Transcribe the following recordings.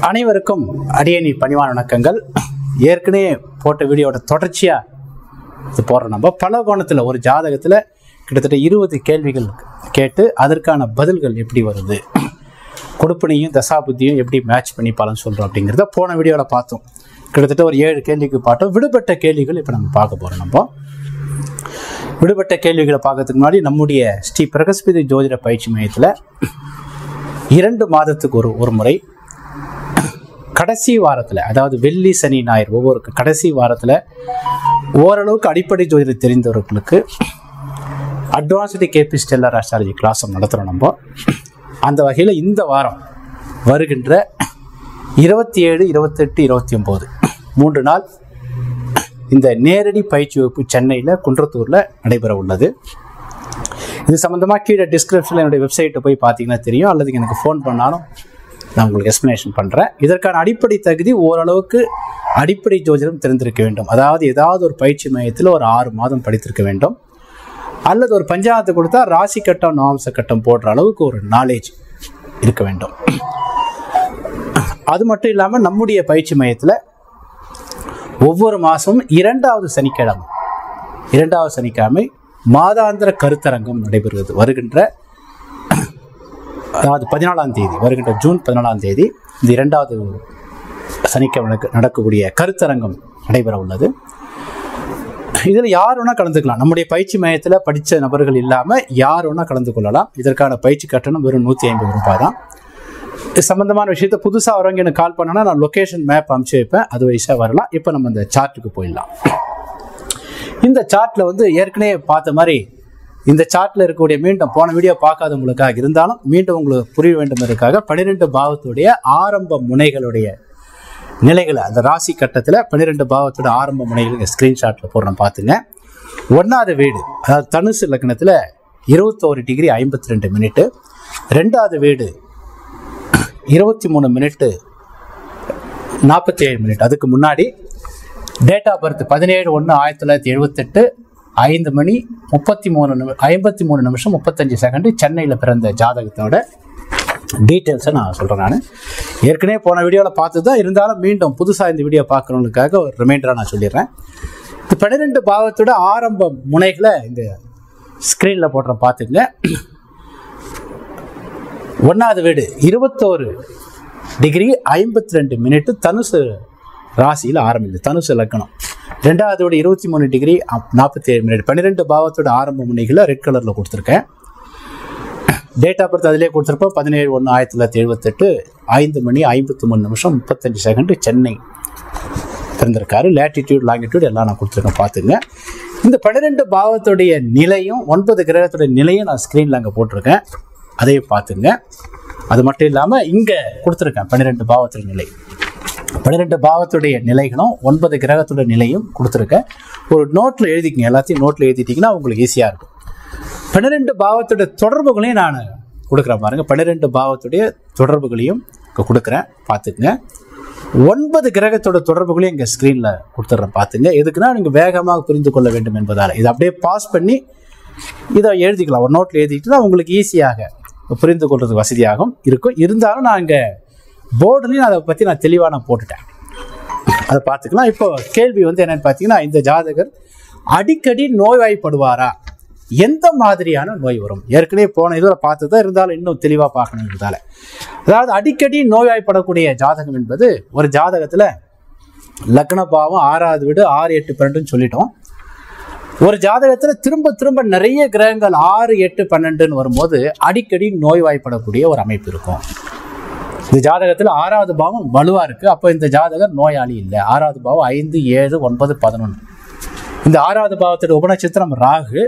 அனைவருக்கும் அடியேனி பணிவான வணக்கங்கள். ஏற்கனவே போட்ட வீடியோட தொடர்ச்சியா இது போடுற நம்ம பல கோணத்தில் ஒரு ஜாதகத்தில் கிட்டத்தட்ட 20 கேள்விகள் கேட்டு அதற்கான பதில்கள் எப்படி வருது, கொடுப்பனையும் தசாபுத்தியும் எப்படி மேட்ச் பண்ணி பலன் சொல்கிறோம் அப்படிங்கிறத போன வீடியோவில் பார்த்தோம். கிட்டத்தட்ட ஒரு 7 கேள்விக்கு பார்த்தோம். விடுபட்ட கேள்விகள் இப்போ நம்ம பார்க்க போகிறோம். நம்ம விடுபட்ட கேள்விகளை பார்க்கறதுக்கு முன்னாடி நம்முடைய ஸ்ரீ பிரகஸ்பதி ஜோதிட பயிற்சி மையத்தில் 2 மாதத்துக்கு ஒரு முறை கடைசி வாரத்தில், அதாவது வெள்ளி சனி ஞாயிறு ஒவ்வொரு கடைசி வாரத்தில் ஓரளவுக்கு அடிப்படை ஜோதிடம் தெரிந்தவர்களுக்கு advanced KP stellar astrology class நடத்துகிறோம். நம்ம அந்த வகையில் இந்த வாரம் வருகின்ற 27, 28, 29 3 நாள் இந்த நேரடி பயிற்சி வகுப்பு சென்னையில் குன்றத்தூரில் நடைபெற உள்ளது. இது சம்மந்தமாக கீழே டிஸ்கிரிப்ஷனில் என்னுடைய வெப்சைட்டை போய் பார்த்தீங்கன்னா தெரியும், அல்லது எனக்கு ஃபோன் பண்ணாலும் நான் உங்களுக்கு எக்ஸ்ப்ளனேஷன் பண்ணுறேன். இதற்கான அடிப்படை தகுதி ஓரளவுக்கு அடிப்படை ஜோதிடம் தெரிந்திருக்க வேண்டும். அதாவது ஏதாவது ஒரு பயிற்சி மையத்தில் ஒரு 6 மாதம் படித்திருக்க வேண்டும், அல்லது ஒரு பஞ்சாங்கத்தை கொடுத்தா ராசி கட்டம் நவாம்ச கட்டம் போடுற அளவுக்கு ஒரு நாலேஜ் இருக்க வேண்டும். அது மட்டும் இல்லாமல் நம்முடைய பயிற்சி மையத்தில் ஒவ்வொரு மாதமும் 2வது சனிக்கிழமை மாதாந்திர கருத்தரங்கம் நடைபெறுகிறது. வருகின்ற அதாவது 14ஆம் தேதி, வருகின்ற ஜூன் 14ஆம் தேதி இந்த 2வது சனிக்கிழமை நடக்கக்கூடிய கருத்தரங்கம் நடைபெற உள்ளது. இதில் யார் வேணால் கலந்துக்கலாம். நம்முடைய பயிற்சி மையத்தில் படித்த நபர்கள் இல்லாமல் யார் வேணால் கலந்து கொள்ளலாம். இதற்கான பயிற்சி கட்டணம் வெறும் 150 ரூபாய் தான். இது சம்மந்தமான விஷயத்தை புதுசாக வரவங்க எனக்கு கால் பண்ணனா நான் லொக்கேஷன் மேப் அனுப்பிச்சு வைப்பேன், அது வயசாக வரலாம். இப்போ நம்ம இந்த சார்ட்டுக்கு போயிடலாம். இந்த சார்ட்டில் ஏற்கனவே பார்த்த மாதிரி இந்த சார்ட்டில் இருக்கக்கூடிய மீண்டும் போன வீடியோ பார்க்காதவங்களுக்காக இருந்தாலும் மீண்டும் உங்களுக்கு புரிய வேண்டும் இருக்காக 12 பாவத்துடைய ஆரம்ப முனைகளுடைய நிலைகளை, அந்த ராசி கட்டத்தில் 12 பாவத்தோட ஆரம்ப முனைகள் ஸ்க்ரீன்ஷாட்டில் போடுறோம் பார்த்துங்க. 1வது வீடு, அதாவது தனுசு லக்னத்தில் 21 டிகிரி 52 மினிட்டு. 2வது வீடு 23 மினிட்டு 47 மினிட். அதுக்கு முன்னாடி டேட் ஆஃப் பர்த் 17/1/1978 5 மணி 53 நிமிஷம் 35 செகண்ட் சென்னையில் பிறந்த ஜாதகத்தோட டீட்டெயில்ஸை நான் சொல்கிறேன். நான் ஏற்கனவே போன வீடியோவில் பார்த்து தான், இருந்தாலும் மீண்டும் புதுசாக இந்த வீடியோ பார்க்குறவங்களுக்காக ஒரு ரிமைண்டராக நான் சொல்லிடுறேன். இந்த 12 பாவத்தோட ஆரம்ப முனைகளை இந்த ஸ்க்ரீனில் போடுறோம் பார்த்துங்க. 1வது வீடு 21 டிகிரி 52 மினிட்டு தனுசு ராசியில் ஆரம்பிக்குது, தனுசு லக்னம். 2வது வீடு 23 டிகிரி 47 மினிட். 12 பாவத்தோட ஆரம்ப முனைகளை ரெட் கலரில் கொடுத்துருக்கேன். டேட் ஆஃப் பர்த் அதிலே கொடுத்துருப்போம். 17/1/1978 5 மணி 53 நிமிஷம் 35 செகண்ட் சென்னை பிறந்திருக்காரு. லேட்டிடியூட் லாங்கிடியூட் எல்லாம் நான் கொடுத்துருக்கேன் பார்த்துங்க. இந்த 12 பாவத்துடைய நிலையும் 9 கிரகத்துடைய நிலையும் நான் ஸ்க்ரீனில் அங்கே போட்டிருக்கேன், அதையும் பார்த்துங்க. அது மட்டும் இல்லாமல் இங்கே கொடுத்துருக்கேன் 12 பாவத்துடைய நிலை, 12 பாவத்துடைய நிலைகளும் 9 கிரகத்துடைய நிலையும் கொடுத்துருக்கேன். ஒரு நோட்டில் எழுதிக்கங்க, எல்லாத்தையும் நோட்டில் எழுதிட்டிங்கன்னா உங்களுக்கு ஈஸியாக இருக்கும். 12 பாவத்துடைய தொடர்புகளையும் நான் கொடுக்குறேன் பாருங்கள். 12 பாவத்துடைய தொடர்புகளையும் கொடுக்குறேன் பார்த்துக்குங்க. 9 கிரகத்தோட தொடர்புகளையும் இங்கே ஸ்க்ரீனில் கொடுத்துட்றேன் பார்த்துங்க. எதுக்குன்னா நீங்கள் வேகமாக புரிந்து கொள்ள வேண்டும் என்பதால் இதை அப்படியே பாஸ் பண்ணி இதை எழுதிக்கலாம். ஒரு நோட்டில் எழுதிக்கிட்டு தான் உங்களுக்கு ஈஸியாக புரிந்து கொள்றதுக்கு வசதியாகவும் இருக்கும். இருந்தாலும் நான் இங்கே போர்டுலையும் அதை பற்றி நான் தெளிவாக நான் போட்டுட்டேன், அதை பார்த்துக்கலாம். இப்போ கேள்வி என்னென்னு பார்த்தீங்கன்னா, இந்த ஜாதகர் அடிக்கடி நோய்வாய்ப்படுவாரா, எந்த மாதிரியான நோய் வரும்? ஏற்கனவே போன இதில் பார்த்து தான், இருந்தாலும் இன்னும் தெளிவாக பார்க்கணுங்கிறதால. அதாவது அடிக்கடி நோய்வாய்ப்படக்கூடிய ஜாதகம் என்பது ஒரு ஜாதகத்தில் லக்ன பாவம் 6வது வீடு 6, 8, 12ன்னு சொல்லிட்டோம். ஒரு ஜாதகத்தில் திரும்ப திரும்ப நிறைய கிரகங்கள் 6, 8, 12ன்னு வரும்போது அடிக்கடி நோய்வாய்ப்படக்கூடிய ஒரு அமைப்பு இருக்கும். இந்த ஜாதகத்தில் 6வது பாவம் வலுவாக இருக்குது, அப்போ இந்த ஜாதகர் நோயாளி இல்லை. 6வது பாவம் 5, 7, 9, 11. இந்த 6வது பாவத்தோட உபநட்சத்திரம் ராகு,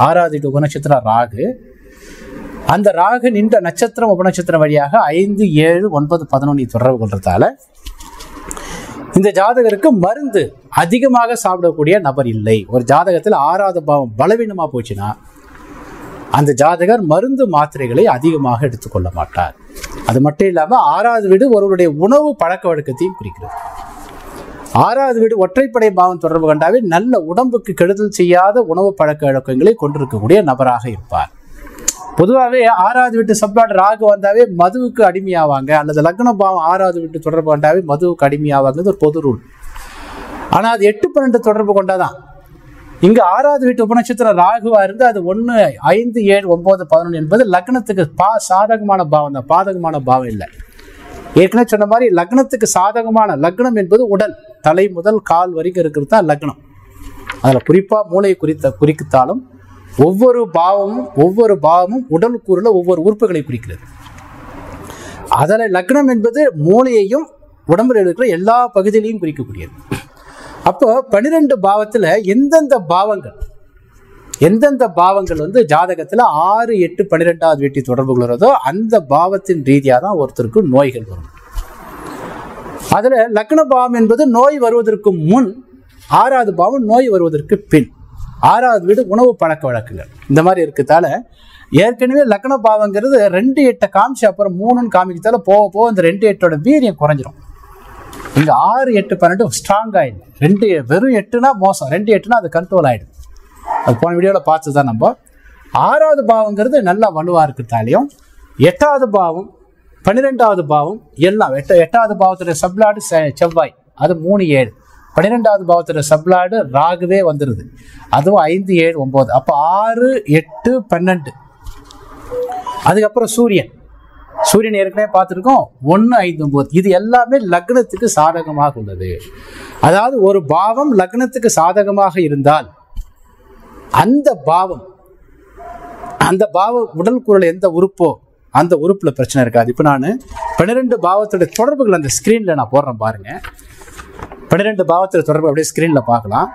6வது உபநட்சத்திரம் ராகு. அந்த ராகு நின்ற நட்சத்திரம் உபநட்சத்திரம் வழியாக 5, 7, 9, 11 தொடர்பு கொள்றதால இந்த ஜாதகருக்கு மருந்து அதிகமாக சாப்பிடக்கூடிய நபர் இல்லை. ஒரு ஜாதகத்தில் 6வது பாவம் பலவீனமாக போச்சுன்னா அந்த ஜாதகர் மருந்து மாத்திரைகளை அதிகமாக எடுத்துக்கொள்ள மாட்டார். அது மட்டும் இல்லாமல் 6வது வீடு ஒருவருடைய உணவு பழக்க வழக்கத்தையும் குறிக்கிறது. 6வது வீடு ஒற்றைப்படை பாவம் தொடர்பு கண்டாவே நல்ல உடம்புக்கு கெடுதல் செய்யாத உணவு பழக்க வழக்கங்களை கொண்டிருக்கக்கூடிய நபராக இருப்பார். பொதுவாகவே 6வது வீட்டு சப்ளாட் ராகு வந்தாவே மதுவுக்கு அடிமையாவாங்க, அல்லது லக்ன பாவம் 6வது வீட்டு தொடர்பு கொண்டாவே மதுவுக்கு அடிமையாவாங்கிறது ஒரு பொது ரூல். ஆனால் அது 8, 12 தொடர்பு கொண்டாதான். இங்க 6வது வீட்டு உபநட்சத்திரம் ராகுவா இருந்து அது 1, 5, 7, 9, 11 என்பது லக்னத்துக்கு சாதகமான பாவம் தான், பாதகமான பாவம் இல்லை. ஏற்கனவே சொன்ன மாதிரி லக்னத்துக்கு சாதகமான, லக்னம் என்பது உடல், தலை முதல் கால் வரைக்கும் இருக்கிறது தான் லக்னம். அதில் குறிப்பாக மூளையை குறித்தாலும் ஒவ்வொரு பாவமும் உடல் கூறுல ஒவ்வொரு உறுப்புகளை குறிக்கிறது. அதில் லக்னம் என்பது மூளையையும் உடம்புல இருக்கிற எல்லா பகுதியிலையும் குறிக்கக்கூடியது. அப்போ 12 பாவத்தில் எந்தெந்த பாவங்கள் வந்து ஜாதகத்தில் 6, 8, 12வது வீட்டை தொடர்பு கொள்கிறதோ அந்த பாவத்தின் ரீதியாக தான் ஒருத்தருக்கு நோய்கள் வரும். அதில் லக்ன பாவம் என்பது நோய் வருவதற்கு முன், 6வது பாவம் நோய் வருவதற்கு பின். 6வது வீடு உணவு பழக்க வழக்கங்கள் இந்த மாதிரி இருக்கிறதால ஏற்கனவே லக்ன பாவங்கிறது 2, 8 காமிச்சு அப்புறம் 3ன்னு காமிக்கிறதால போக இந்த 2, 8ஓட வீரியம் குறைஞ்சிரும். இங்க 6, 8, 12 ஸ்ட்ராங் ஆயிடும். வெறும் 8னா மோசம், 2, 8னா அது கண்ட்ரோல் ஆயிடும். அது போன வீடியோவில் பார்த்து தான் நம்ம. 6வது பாவங்கிறது நல்லா வலுவாக இருக்கிறதாலையும் 8வது பாவம் 12வது பாவம் எல்லாம் 8வது பாவத்துடைய சப்ளாடு செவ்வாய், அது 3, 7. 12வது பாவத்துடைய சப்ளாடு ராகுவே வந்துடுது, அதுவும் 5, 7, 9. அப்போ 6, 8, 12. அதுக்கப்புறம் சூரியன் ஏற்கனவே பார்த்துருக்கோம் 1, 5, 9. இது எல்லாமே லக்னத்துக்கு சாதகமாக உள்ளது. அதாவது ஒரு பாவம் லக்னத்துக்கு சாதகமாக இருந்தால் அந்த பாவம் உடல் கூறல் எந்த உறுப்போ அந்த உறுப்புல பிரச்சனை இருக்காது. இப்போ நான் 12 பாவத்துடைய தொடர்புகள் அந்த ஸ்கிரீன்ல நான் போடுறேன் பாருங்க. 12 பாவத்துடைய தொடர்பு அப்படியே ஸ்கிரீன்ல பார்க்கலாம்.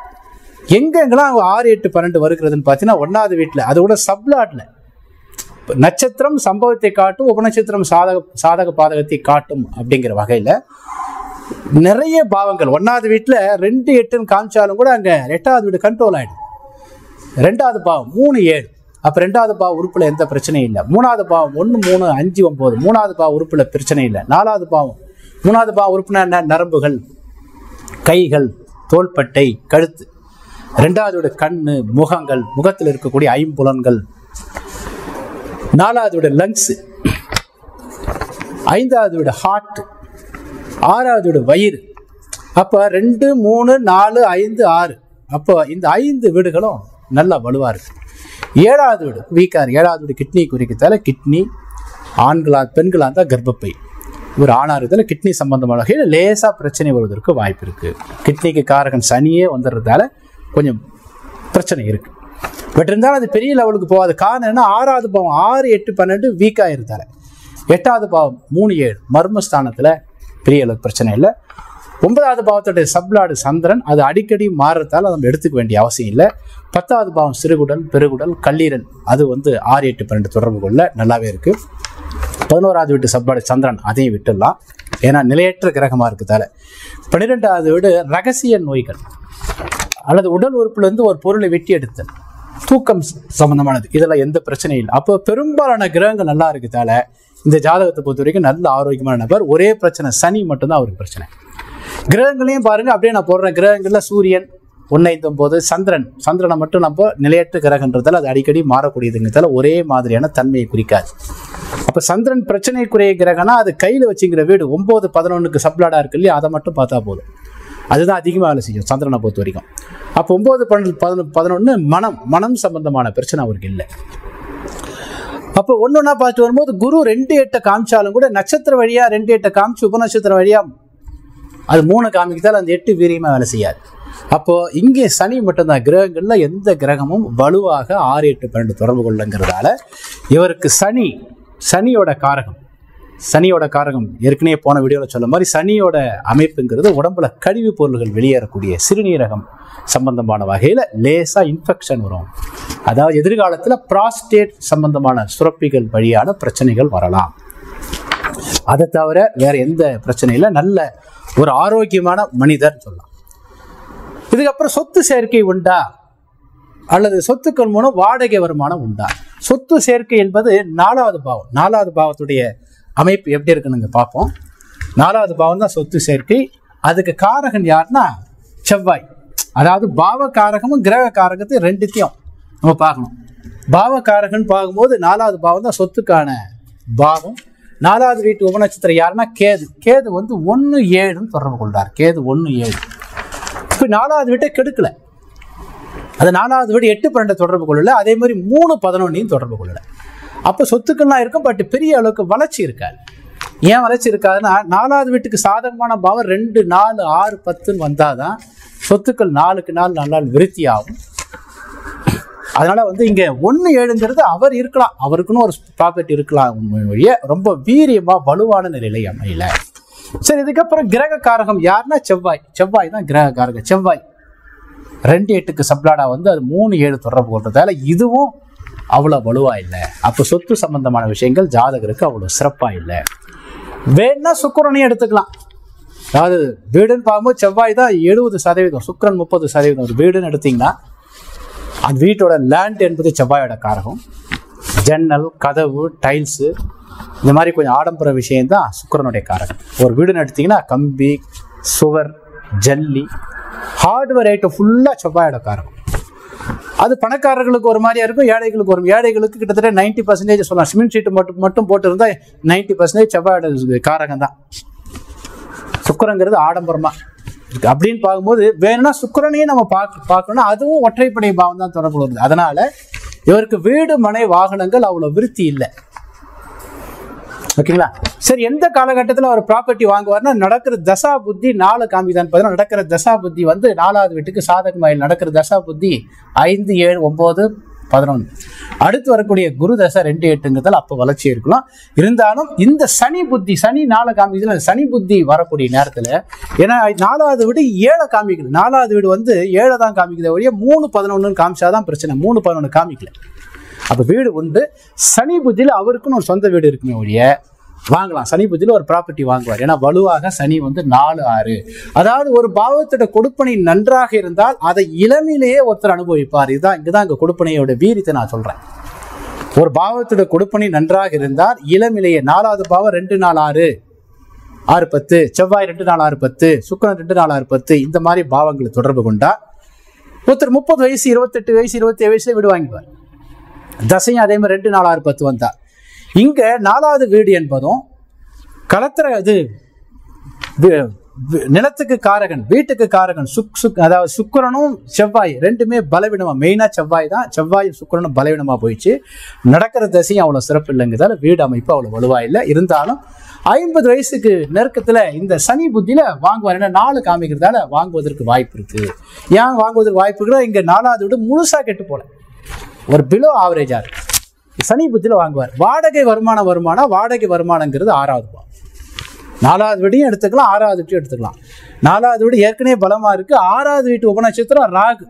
எங்கெங்கெல்லாம் 6, 8, 12 வருகிறதுன்னு பார்த்தீங்கன்னா 1வது வீட்டில், அதோட சப்ளாட்ல நட்சத்திரம் சம்பவத்தை காட்டும், உபநட்சத்திரம் சாதக பாதகத்தை காட்டும் அப்படிங்கிற வகையில் நிறைய பாவங்கள் 1வது வீட்டில் 2, 8ன்னு காமிச்சாலும் கூட அங்கே 8வது வீடு கண்ட்ரோல் ஆகிடும். 2வது பாவம் 3, 7. அப்போ 2வது பாவ உறுப்பில் எந்த பிரச்சனையும் இல்லை. 3வது பாவம் 1, 3, 5, 9. 3வது பாவ உறுப்பில் பிரச்சனை இல்லை. 4வது பாவம் 3வது பாவ உறுப்பினா என்ன? நரம்புகள், கைகள், தோள்பட்டை, கழுத்து. 2வது கண்ணு, முகங்கள், முகத்தில் இருக்கக்கூடிய ஐம்புலன்கள். 4வது லங்ஸ். 5வது ஹார்ட். 6வது வயிறு. அப்போ 2, 3, 4, 5, 6. அப்போ இந்த 5 வீடுகளும் நல்லா வலுவாக இருக்கு. 7வது வீடு வீக்கார். 7வது வீடு கிட்னி குறிக்கிறதால கிட்னி, பெண்களாக இருந்தால் கர்ப்பப்பை. ஒரு ஆணாக இருந்தால் கிட்னி சம்பந்தமான வகையில் லேசாக பிரச்சனை வருவதற்கு வாய்ப்பு இருக்குது. கிட்னிக்கு காரகன் சனியே வந்துடுறதால கொஞ்சம் பிரச்சனை இருக்குது. பட் இருந்தாலும் அது பெரிய லெவலுக்கு போகாது. காரணம் என்ன? 6வது பாவம் 6, 8, 12 வீக்காக இருந்தால. 8வது பாவம் 3, 7 மர்மஸ்தானத்தில் பெரிய அளவுக்கு பிரச்சனை இல்லை. 9வது பாவத்துடைய சப்ளாடு சந்திரன், அது அடிக்கடி மாறுறதால நம்ம எடுத்துக்க வேண்டிய அவசியம் இல்லை. 10வது பாவம் சிறுகுடல், பெருகுடல், கல்லீரல், அது 6, 8, 12 தொடர்பு கொள்ள நல்லாவே இருக்கு. 11வது வீட்டு சப்ளாடு சந்திரன், அதையும் விட்டுடலாம், ஏன்னா நிலையற்ற கிரகமாக இருக்குதால. 12வது வீடு ரகசிய நோய்கள் அல்லது உடல் உறுப்புலேருந்து ஒரு பொருளை வெட்டி எடுத்தல், தூக்கம் சம்பந்தமானது, இதெல்லாம் எந்த பிரச்சனையும் இல்லை. அப்போ பெரும்பாலான கிரகங்கள் நல்லா இருக்குதால இந்த ஜாதகத்தை பொறுத்த வரைக்கும் நல்ல ஆரோக்கியமான நபர். ஒரே பிரச்சனை, சனி மட்டும்தான் அவருக்கு பிரச்சனை. கிரகங்களையும் பாருங்க, அப்படியே நான் போடுறேன். கிரகங்கள்ல சூரியன் 1, 5, 9. சந்திரனை மட்டும் நம்ம நிலையற்ற கிரகன்றதால அது அடிக்கடி மாறக்கூடியதுங்கிறதால ஒரே மாதிரியான தன்மையை குறிக்காது. அப்போ சந்திரன் பிரச்சனைக்குரிய கிரகம்னா அது கையில் வச்சுங்கிற வீடு 9, 11க்கு சப்ளாடா இருக்கு இல்லையா, அதை மட்டும் பார்த்தா போதும். அதுதான் அதிகமாக வேலை செய்யும் சந்திரனை பொறுத்த வரைக்கும். அப்போ 9, 12, 11 மனம் சம்பந்தமான பிரச்சனை அவருக்கு இல்லை. அப்போ ஒன்னொன்னா பார்த்து வரும்போது குரு 2, 8 காமிச்சாலும் கூட நட்சத்திர வழியா 2, 8 காமிச்சு உபநட்சத்திரம் வழியா அது 3 காமிக்கிறதால அந்த 8 வீரியமா வேலை செய்யாது. அப்போ இங்கே சனி மட்டும்தான். கிரகங்கள்ல எந்த கிரகமும் வலுவாக 6, 8, 12 தொடர்பு கொள்ளுங்கிறதால இவருக்கு சனியோட காரகம் ஏற்கனவே போன வீடியோவில் சொல்ல மாதிரி சனியோட அமைப்புங்கிறது உடம்புல கழிவு பொருள்கள் வெளியேறக்கூடிய சிறுநீரகம் சம்பந்தமான வகையில் லேசா இன்ஃபெக்ஷன் வரும். அதாவது எதிர்காலத்தில் ப்ராஸ்டேட் சம்பந்தமான சுரப்பிகள் வழியான பிரச்சனைகள் வரலாம். அதை தவிர வேற எந்த பிரச்சனையில் நல்ல ஒரு ஆரோக்கியமான மனிதர் சொல்லலாம். இதுக்கப்புறம் சொத்து சேர்க்கை உண்டா அல்லது சொத்துக்கள் மூலம் வாடகை வருமானம் உண்டா? சொத்து சேர்க்கை என்பது 4வது பாவம். 4வது பாவத்துடைய அமைப்பு எப்படி இருக்குன்னு பார்ப்போம். 4வது பாவம் தான் சொத்து சேர்க்கை. அதுக்கு காரகன் யாருன்னா செவ்வாய். அதாவது பாவ காரகமும் கிரக காரகத்தையும் 2த்தையும் நம்ம பார்க்கணும். பாவகாரகன் பார்க்கும்போது 4வது பாவம் தான் சொத்துக்கான பாவம். 4வது வீட்டு உபநட்சத்திரம் யாருன்னா கேது. கேது வந்து 1-7 தொடர்பு கொள்றார். கேது 1-7. இப்போ 4வது வீட்டை கெடுக்கல. அது 4வது வீடு 8-12 தொடர்பு கொள்ளல. அதே மாதிரி 3-11 தொடர்பு கொள்ளல. அப்போ சொத்துக்கள்லாம் இருக்கும், பட் பெரிய அளவுக்கு வளர்ச்சி இருக்காது. ஏன் வளர்ச்சி இருக்காதுன்னா 4வது வீட்டுக்கு சாதகமான பாவம் 2, 4, 6, 10 வந்தாதான் சொத்துக்கள் 4க்கு 4 நாள் விருத்தி ஆகும். அதனால வந்து இங்க 1-7 அவர் இருக்கலாம், அவருக்குன்னு ஒரு ப்ராப்பர்ட்டி இருக்கலாம், ரொம்ப வீரியமா வலுவான நிலையில அமையல. சரி, இதுக்கப்புறம் கிரக காரகம் யாருன்னா செவ்வாய். செவ்வாய் தான் கிரக காரகம். செவ்வாய் 2-8க்கு சப்ளாடா வந்து அது 3-7 தொடர்பு கொள்றதால இதுவும் அவ்வளவு வலுவா இல்லை. அப்போ சொத்து சம்பந்தமான விஷயங்கள் ஜாதகருக்கு அவ்வளவு சிறப்பா இல்லை. வேணா சுக்கிரனையும் எடுத்துக்கலாம். அதாவது வீடுன்னு பார்க்கும்போது செவ்வாய் தான் 70%, சுக்கிரன் 30%. ஒரு வீடுன்னு எடுத்தீங்கன்னா அந்த வீட்டோட லேண்ட் என்பது செவ்வாயோட காரகம். ஜன்னல், கதவு, டைல்ஸு, இந்த மாதிரி கொஞ்சம் ஆடம்பர விஷயம்தான் சுக்கிரனுடைய காரகம். ஒரு வீடுன்னு எடுத்தீங்கன்னா கம்பி, சுவர், ஜல்லி, ஹார்ட்வேர் ஐட்டம் ஃபுல்லாக செவ்வாயோட காரகம். அது பணக்காரர்களுக்கு ஒரு மாதிரியா இருக்கும், ஏழைகளுக்கு ஒரு ஏழைகளுக்கு கிட்டத்தட்ட 90% சொல்லலாம். சிமெண்ட் ஷீட்டு மட்டும் போட்டு இருந்தால் 90% செவ்வாயோட காரகம் தான். சுக்கிரங்கிறது ஆடம்பரமா இருக்கு. அப்படின்னு பார்க்கும்போது வேணும்னா சுக்கிரனையும் நம்ம பார்க்கணும்னா அதுவும் ஒற்றைப்படை பாவம் தான் தொடர்பு வருது. அதனால இவருக்கு வீடு, மனை, வாகனங்கள் அவ்வளவு விருத்தி இல்லை. ஓகேங்களா? சரி, எந்த காலகட்டத்தில் அவர் ப்ராப்பர்ட்டி வாங்குவார்னா நடக்கிற தசா புத்தி 4 காமிதான். நடக்கிற தசா புத்தி வந்து 4வது வீட்டுக்கு சாதகமாயில் நடக்கிற தசா புத்தி 5, 7, 9, 11. அடுத்து வரக்கூடிய குரு தசை 2-8 அப்போ வளர்ச்சி இருக்கலாம். இருந்தாலும் இந்த சனி புத்தி, சனி 4 காமிக்குதுல, சனி புத்தி வரக்கூடிய நேரத்தில், ஏன்னா 4வது வீடு 7 காமிக்குது. 4வது வீடு வந்து 7 தான் காமிக்குது ஒழிய 3-11 காமிச்சாதான் பிரச்சனை. 3-11 காமிக்கல. அப்போ வீடு உண்டு. சனி புத்தியில் அவருக்குன்னு ஒரு சொந்த வீடு இருக்குமே ஒழிய வாங்கலாம். சனி புத்தியில் ஒரு ப்ராப்பர்ட்டி வாங்குவார். ஏன்னா வலுவாக சனி வந்து 4-6. அதாவது ஒரு பாவத்தோட கொடுப்பனை நன்றாக இருந்தால் அதை இளமையிலேயே ஒருத்தர் அனுபவிப்பார். இங்கதான் இங்க கொடுப்பனையோட வீரியத்தை நான் சொல்றேன். ஒரு பாவத்தோட கொடுப்பனை நன்றாக இருந்தால் இளமையிலேயே 4வது பாவம் 2, 4, 6, 6, 10, செவ்வாய் 2, 4, 6, 10, சுக்கிரன் 2, 4, 6, 10 இந்த மாதிரி பாவங்களை தொடர்பு கொண்டா ஒருத்தர் 30 வயசு, 28 வயசு, 27 வயசுல வீடு வாங்கிப்பார். தசையும் அதே மாதிரி 2, 4, 6, 10 வந்தா. இங்க 4வது வீடு என்பதும் கலத்திர இது நிலத்துக்கு காரகன், வீட்டுக்கு காரகன், அதாவது சுக்கிரனும் செவ்வாய் ரெண்டுமே பலவீனமா, மெயினா செவ்வாய் தான். செவ்வாய் சுக்கிரனும் பலவீனமா போயிடுச்சு. நடக்கிற தசையும் அவ்வளவு சிறப்பு இல்லைங்கிறதால வீடு அமைப்பு அவ்வளவு வலுவா இல்லை. இருந்தாலும் 50 வயசுக்கு நெருக்கத்துல இந்த சனி புத்தியில வாங்குவார். ஏன்னா 4 காமிக்கிறதால வாங்குவதற்கு வாய்ப்பு இருக்கு. ஏன் வாங்குவதற்கு வாய்ப்பு இருக்குன்னா இங்க 4வது வீடு முழுசா கெட்டு போல, ஒரு பிலோ ஆவரேஜா இருக்கு. சனி புத்தியில வாங்குவார். வாடகை வாடகை வருமானங்கிறது 6வது பாவம். 4வது வீட்டையும் எடுத்துக்கலாம், 6வது வீட்டையும் எடுத்துக்கலாம். 4வது வீடு ஏற்கனவே பலமா இருக்கு. 6வது வீட்டு உபநட்சத்திரம் ராகு.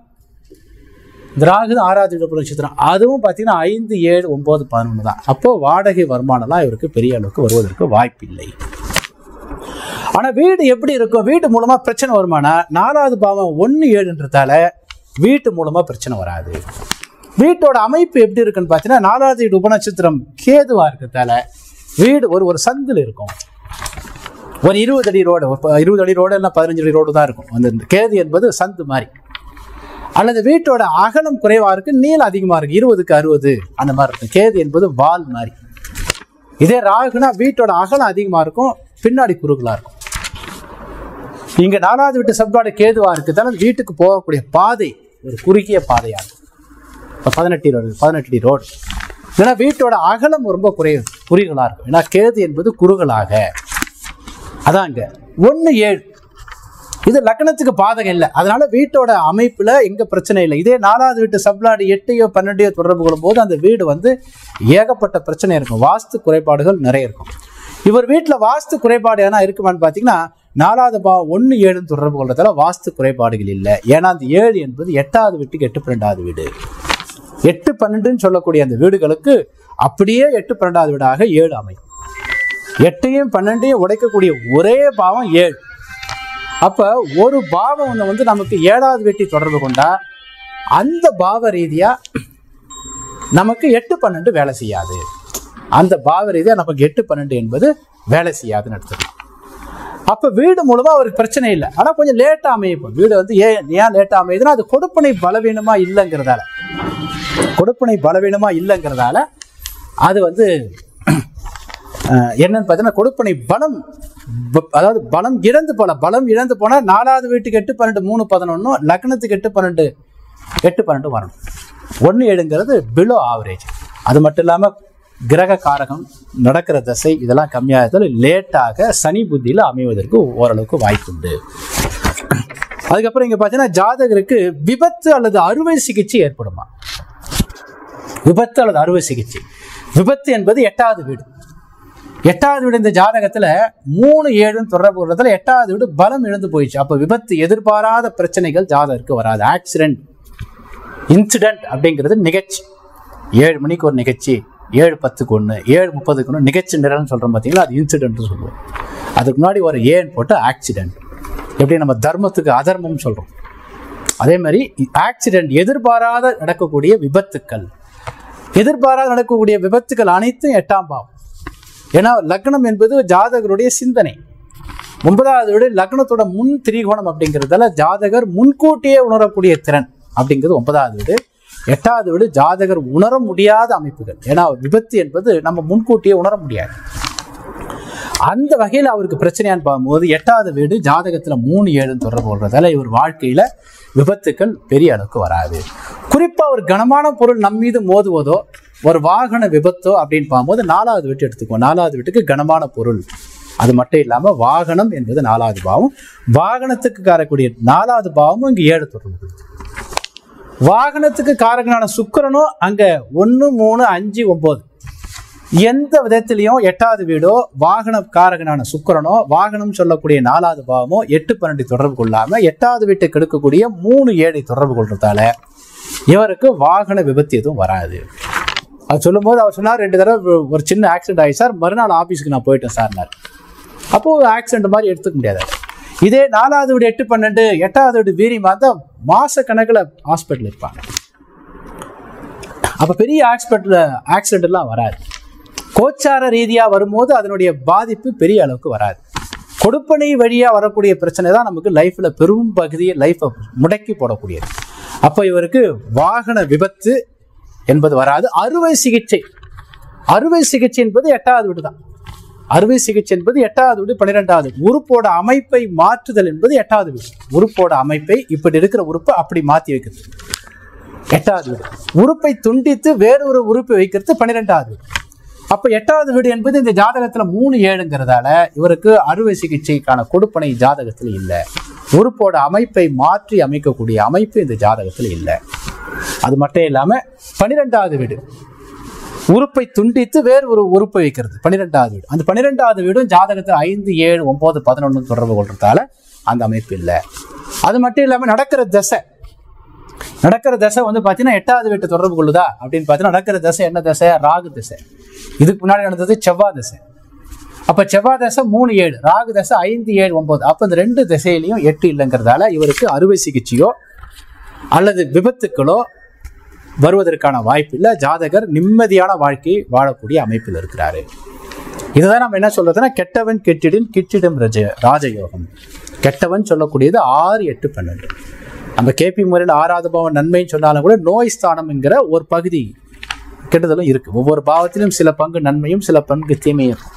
இந்த ராகு 6வது வீட்டு உபநட்சத்திரம். அதுவும் பார்த்தீங்கன்னா 5, 7, 9, 11 தான். அப்போ வாடகை வருமானம்லாம் இவருக்கு பெரிய அளவுக்கு வருவதற்கு வாய்ப்பு இல்லை. ஆனா வீடு எப்படி இருக்கும்? வீட்டு மூலமா பிரச்சனை வருமானா 4வது பாவம் 1, 7ன்றதால வீட்டு மூலமா பிரச்சனை வராது. வீட்டோட அமைப்பு எப்படி இருக்குன்னு பார்த்தீங்கன்னா 4வது வீட்டு உபநட்சத்திரம் கேதுவா இருக்கிறதால வீடு ஒரு சந்தில் இருக்கும். ஒரு 20 அடி ரோடு, 20 அடி ரோடு இல்லை 15 அடி ரோடு தான் இருக்கும். அந்த கேது என்பது சந்து மாதிரி. அல்லது வீட்டோட அகலம் குறைவா இருக்கு, நீளம் அதிகமா இருக்கு, 20க்கு 60 அந்த மாதிரி இருக்கும். கேது என்பது வால் மாதிரி. இதே ராகுனா வீட்டோட அகலம் அதிகமா இருக்கும், பின்னாடி குறுகலா இருக்கும். இங்க 4வது வீட்டு சப்ளாடு கேதுவா இருக்குதால வீட்டுக்கு போகக்கூடிய பாதை ஒரு குறுகிய பாதையா இருக்கும். 18 அடி ரோடு. ஏன்னா வீட்டோட அகலம் ரொம்ப குறுகலா இருக்கும். ஏன்னா கேது என்பது குறுகலாக. அதாங்க 1, 7 இது லக்னத்துக்கு பாதகம் இல்லை. அதனால வீட்டோட அமைப்புல எங்க பிரச்சனை இல்லை. இதே 4வது வீட்டு சப்ளாடு 8யோ 12யோ தொடர்பு கொள்ளும் போது அந்த வீடு வந்து ஏகப்பட்ட பிரச்சனை இருக்கும். வாஸ்து குறைபாடுகள் நிறைய இருக்கும். இவர் வீட்டுல வாஸ்து குறைபாடு ஏன்னா இருக்குமான்னு பாத்தீங்கன்னா 4வது பாவம் 1, 7 தொடர்பு கொள்றதால வாஸ்து குறைபாடுகள் இல்லை. ஏன்னா அந்த 7 என்பது 8வது வீட்டுக்கு 8, 12வது வீடு. 8, 12 சொல்லக்கூடிய அந்த வீடுகளுக்கு அப்படியே 8, 12வது வீடாக 7 அமையும். 8யும் 12யும் உடைக்கக்கூடிய ஒரே பாவம் 7. அப்ப ஒரு பாவம் வந்து நமக்கு 7வது வீட்டை தொடர்பு கொண்டா அந்த பாவ ரீதியா நமக்கு 8, 12 வேலை செய்யாது. அந்த பாவ ரீதியா நமக்கு 8, 12 என்பது வேலை செய்யாதுன்னு எடுத்துக்கலாம். அப்போ வீடு மூலமா அவருக்கு பிரச்சனை இல்லை. ஆனால் கொஞ்சம் லேட்டாக அமையும். வீடு வந்து ஏன் லேட்டாக அமையுதுன்னா அது கொடுப்பனை பலவீனமா இல்லைங்கிறதால, அது வந்து என்னன்னு பார்த்தீங்கன்னா கொடுப்பனை பலம், அதாவது பலம் இழந்து போனால் 4வது வீட்டுக்கு 8, 12, 3, 11, லக்னத்துக்கு 8, 12, 8, 12 வரணும். 1, 7ங்கிறது பிலோ ஆவரேஜ். அது மட்டும் இல்லாமல் கிரக காரகம், நடக்கிற தசை இதெல்லாம் கம்மியாகிறதுல லேட்டாக சனி புத்தியில் அமைவதற்கு ஓரளவுக்கு வாய்ப்புண்டு. அதுக்கப்புறம் இங்கே பார்த்தீங்கன்னா ஜாதகருக்கு விபத்து அல்லது அறுவை சிகிச்சை ஏற்படுமா? விபத்து அல்லது அறுவை சிகிச்சை. விபத்து என்பது 8வது வீடு. 8வது வீடு இந்த ஜாதகத்துல 3, 7 தொடர்பு கொள்றதுல 8வது வீடு பலம் இழந்து போயிடுச்சு. அப்ப விபத்து, எதிர்பாராத பிரச்சனைகள் ஜாதகருக்கு வராது. ஆக்சிடென்ட், இன்சிடென்ட் அப்படிங்கிறது நிகழ்ச்சி. 7 மணிக்கு ஒரு நிகழ்ச்சி, 7:10க்கு 1, 7:30க்கு 1 நிகழ்ச்சி நிரல்னு சொல்றோம் பார்த்தீங்களா, அது இன்சிடென்ட் சொல்லுவோம். அதுக்கு முன்னாடி ஒரு ஏன் போட்டு ஆக்சிடென்ட். எப்படி நம்ம தர்மத்துக்கு அதர்மம் சொல்றோம், அதே மாதிரி ஆக்சிடென்ட் எதிர்பாராத நடக்கக்கூடிய விபத்துக்கள். எதிர்பாராத நடக்கக்கூடிய விபத்துக்கள் அனைத்தும் 8ஆம் பாவம். ஏன்னா லக்னம் என்பது ஜாதகருடைய சிந்தனை. 9வது வீடு லக்னத்தோட முன் திரிகோணம் அப்படிங்கிறதால ஜாதகர் முன்கூட்டியே உணரக்கூடிய திறன் அப்படிங்கிறது 9வது வீடு. 8வது வீடு ஜாதகர் உணர முடியாத அமைப்புகள். ஏன்னா விபத்து என்பது நம்ம முன்கூட்டியே உணர முடியாது. அந்த வகையில் அவருக்கு பிரச்சனையான்னு பார்க்கும்போது 8வது வீடு ஜாதகத்துல 3, 7 தொடர்பு கொள்றதால இவர் வாழ்க்கையில விபத்துக்கள் பெரிய அளவுக்கு வராது. குறிப்பா ஒரு கனமான பொருள் நம் மீது மோதுவதோ, ஒரு வாகன விபத்தோ அப்படின்னு பார்க்கும்போது 4வது வீட்டு எடுத்துக்குவோம். 4வது வீட்டுக்கு கனமான பொருள். அது மட்டும் இல்லாம வாகனம் என்பது 4வது பாவம். வாகனத்துக்கு காரக்கூடிய 4வது பாவமும் இங்க 7 தொடர்பு. வாகனத்துக்கு காரகனான சுக்கிரனோ அங்க 1, 3, 5, 9 எந்த விதத்திலையும் 8வது வீடோ வாகன காரகனான சுக்கிரனோ வாகனம் சொல்லக்கூடிய 4வது பாவமோ 8, 12 தொடர்பு கொள்ளாம 8வது வீட்டை கெடுக்கக்கூடிய 3, 7 தொடர்பு கொள்றதால இவருக்கு வாகன விபத்து எதுவும் வராது. அது சொல்லும் போது அவர் சொன்னார், 2 தடவை ஒரு சின்ன ஆக்சிடென்ட் ஆகி சார், மறுநாள் ஆஃபீஸுக்கு நான் போயிட்டேன் சார்னார். அப்போ ஆக்சிடென்ட் மாதிரி எடுத்துக்க முடியாது. இதே 4வது வீடு 8, 12, 8வது வீடு வீரியமா தான் மாச கணக்கில் ஹாஸ்பிட்டல் இருப்பாங்க. அப்ப பெரிய ஆக்சிடென்ட் எல்லாம் வராது. கோச்சார ரீதியா வரும்போது அதனுடைய பாதிப்பு பெரிய அளவுக்கு வராது. கொடுப்பனை வழியா வரக்கூடிய பிரச்சனை தான் நமக்கு லைஃப்ல பெரும் பகுதியை லைஃபை முடக்கி போடக்கூடியது. அப்ப இவருக்கு வாகன விபத்து என்பது வராது. அறுவை சிகிச்சை என்பது 8வது வீடு தான். அறுவை சிகிச்சை என்பது 8வது வீடு, 12வது. உறுப்போட அமைப்பை மாற்றுதல் என்பது 8வது வீடு. உறுப்போட அமைப்பை இப்படி இருக்கிற உறுப்பை அப்படி மாற்றி வைக்கிறது 8வது வீடு. உறுப்பை துண்டித்து வேறொரு உறுப்பை வைக்கிறது 12வது வீடு. அப்ப 8வது வீடு என்பது இந்த ஜாதகத்துல 3, 7ங்கிறதால இவருக்கு அறுவை சிகிச்சைக்கான கொடுப்பனை ஜாதகத்துல இல்லை. உறுப்போட அமைப்பை மாற்றி அமைக்கக்கூடிய அமைப்பு இந்த ஜாதகத்துல இல்லை. அது மட்டும் இல்லாம 12வது வீடு உறுப்பை துண்டித்து வேறு ஒரு உறுப்பை வைக்கிறது 12வது வீடு. அந்த 12வது வீடும் ஜாதகத்தில் 5, 7, 9, 11 தொடர்பு கொள்றதால அந்த அமைப்பு இல்லை. அது மட்டும் இல்லாம நடக்கிற தசை வந்து பாத்தீங்கன்னா 8வது வீட்டை தொடர்பு கொள்ளுதா அப்படின்னு பார்த்தீங்கன்னா நடக்கிற தசை என்ன தசை? ராகு தசை. இதுக்கு முன்னாடி நடந்தது செவ்வாய் தசை. அப்ப செவ்வாய் தசை 3, 7, ராகு தசை 5, 7, 9. அப்ப இந்த 2 திசையிலையும் 8 இல்லைங்கிறதால இவருக்கு அறுவை சிகிச்சையோ அல்லது விபத்துக்களோ வருவதற்கான வாய்ப்பு இல்லை. ஜாதகர் நிம்மதியான வாழ்க்கையை வாழக்கூடிய அமைப்பில் இருக்கிறாரு. இதுதான் நம்ம என்ன சொல்றதுன்னா கெட்டவன் கிட்டிடும் ராஜயோகம். கெட்டவன் சொல்லக்கூடியது 6, 8, 12. நம்ம கேபி முறையில் 6வது பாவம் நன்மைன்னு சொன்னாலும் கூட நோய் ஸ்தானம் என்கிற ஒரு பகுதி கெட்டதலும் இருக்கு. ஒவ்வொரு பாவத்திலும் சில பங்கு நன்மையும் சில பங்கு தீமையும் இருக்கும்.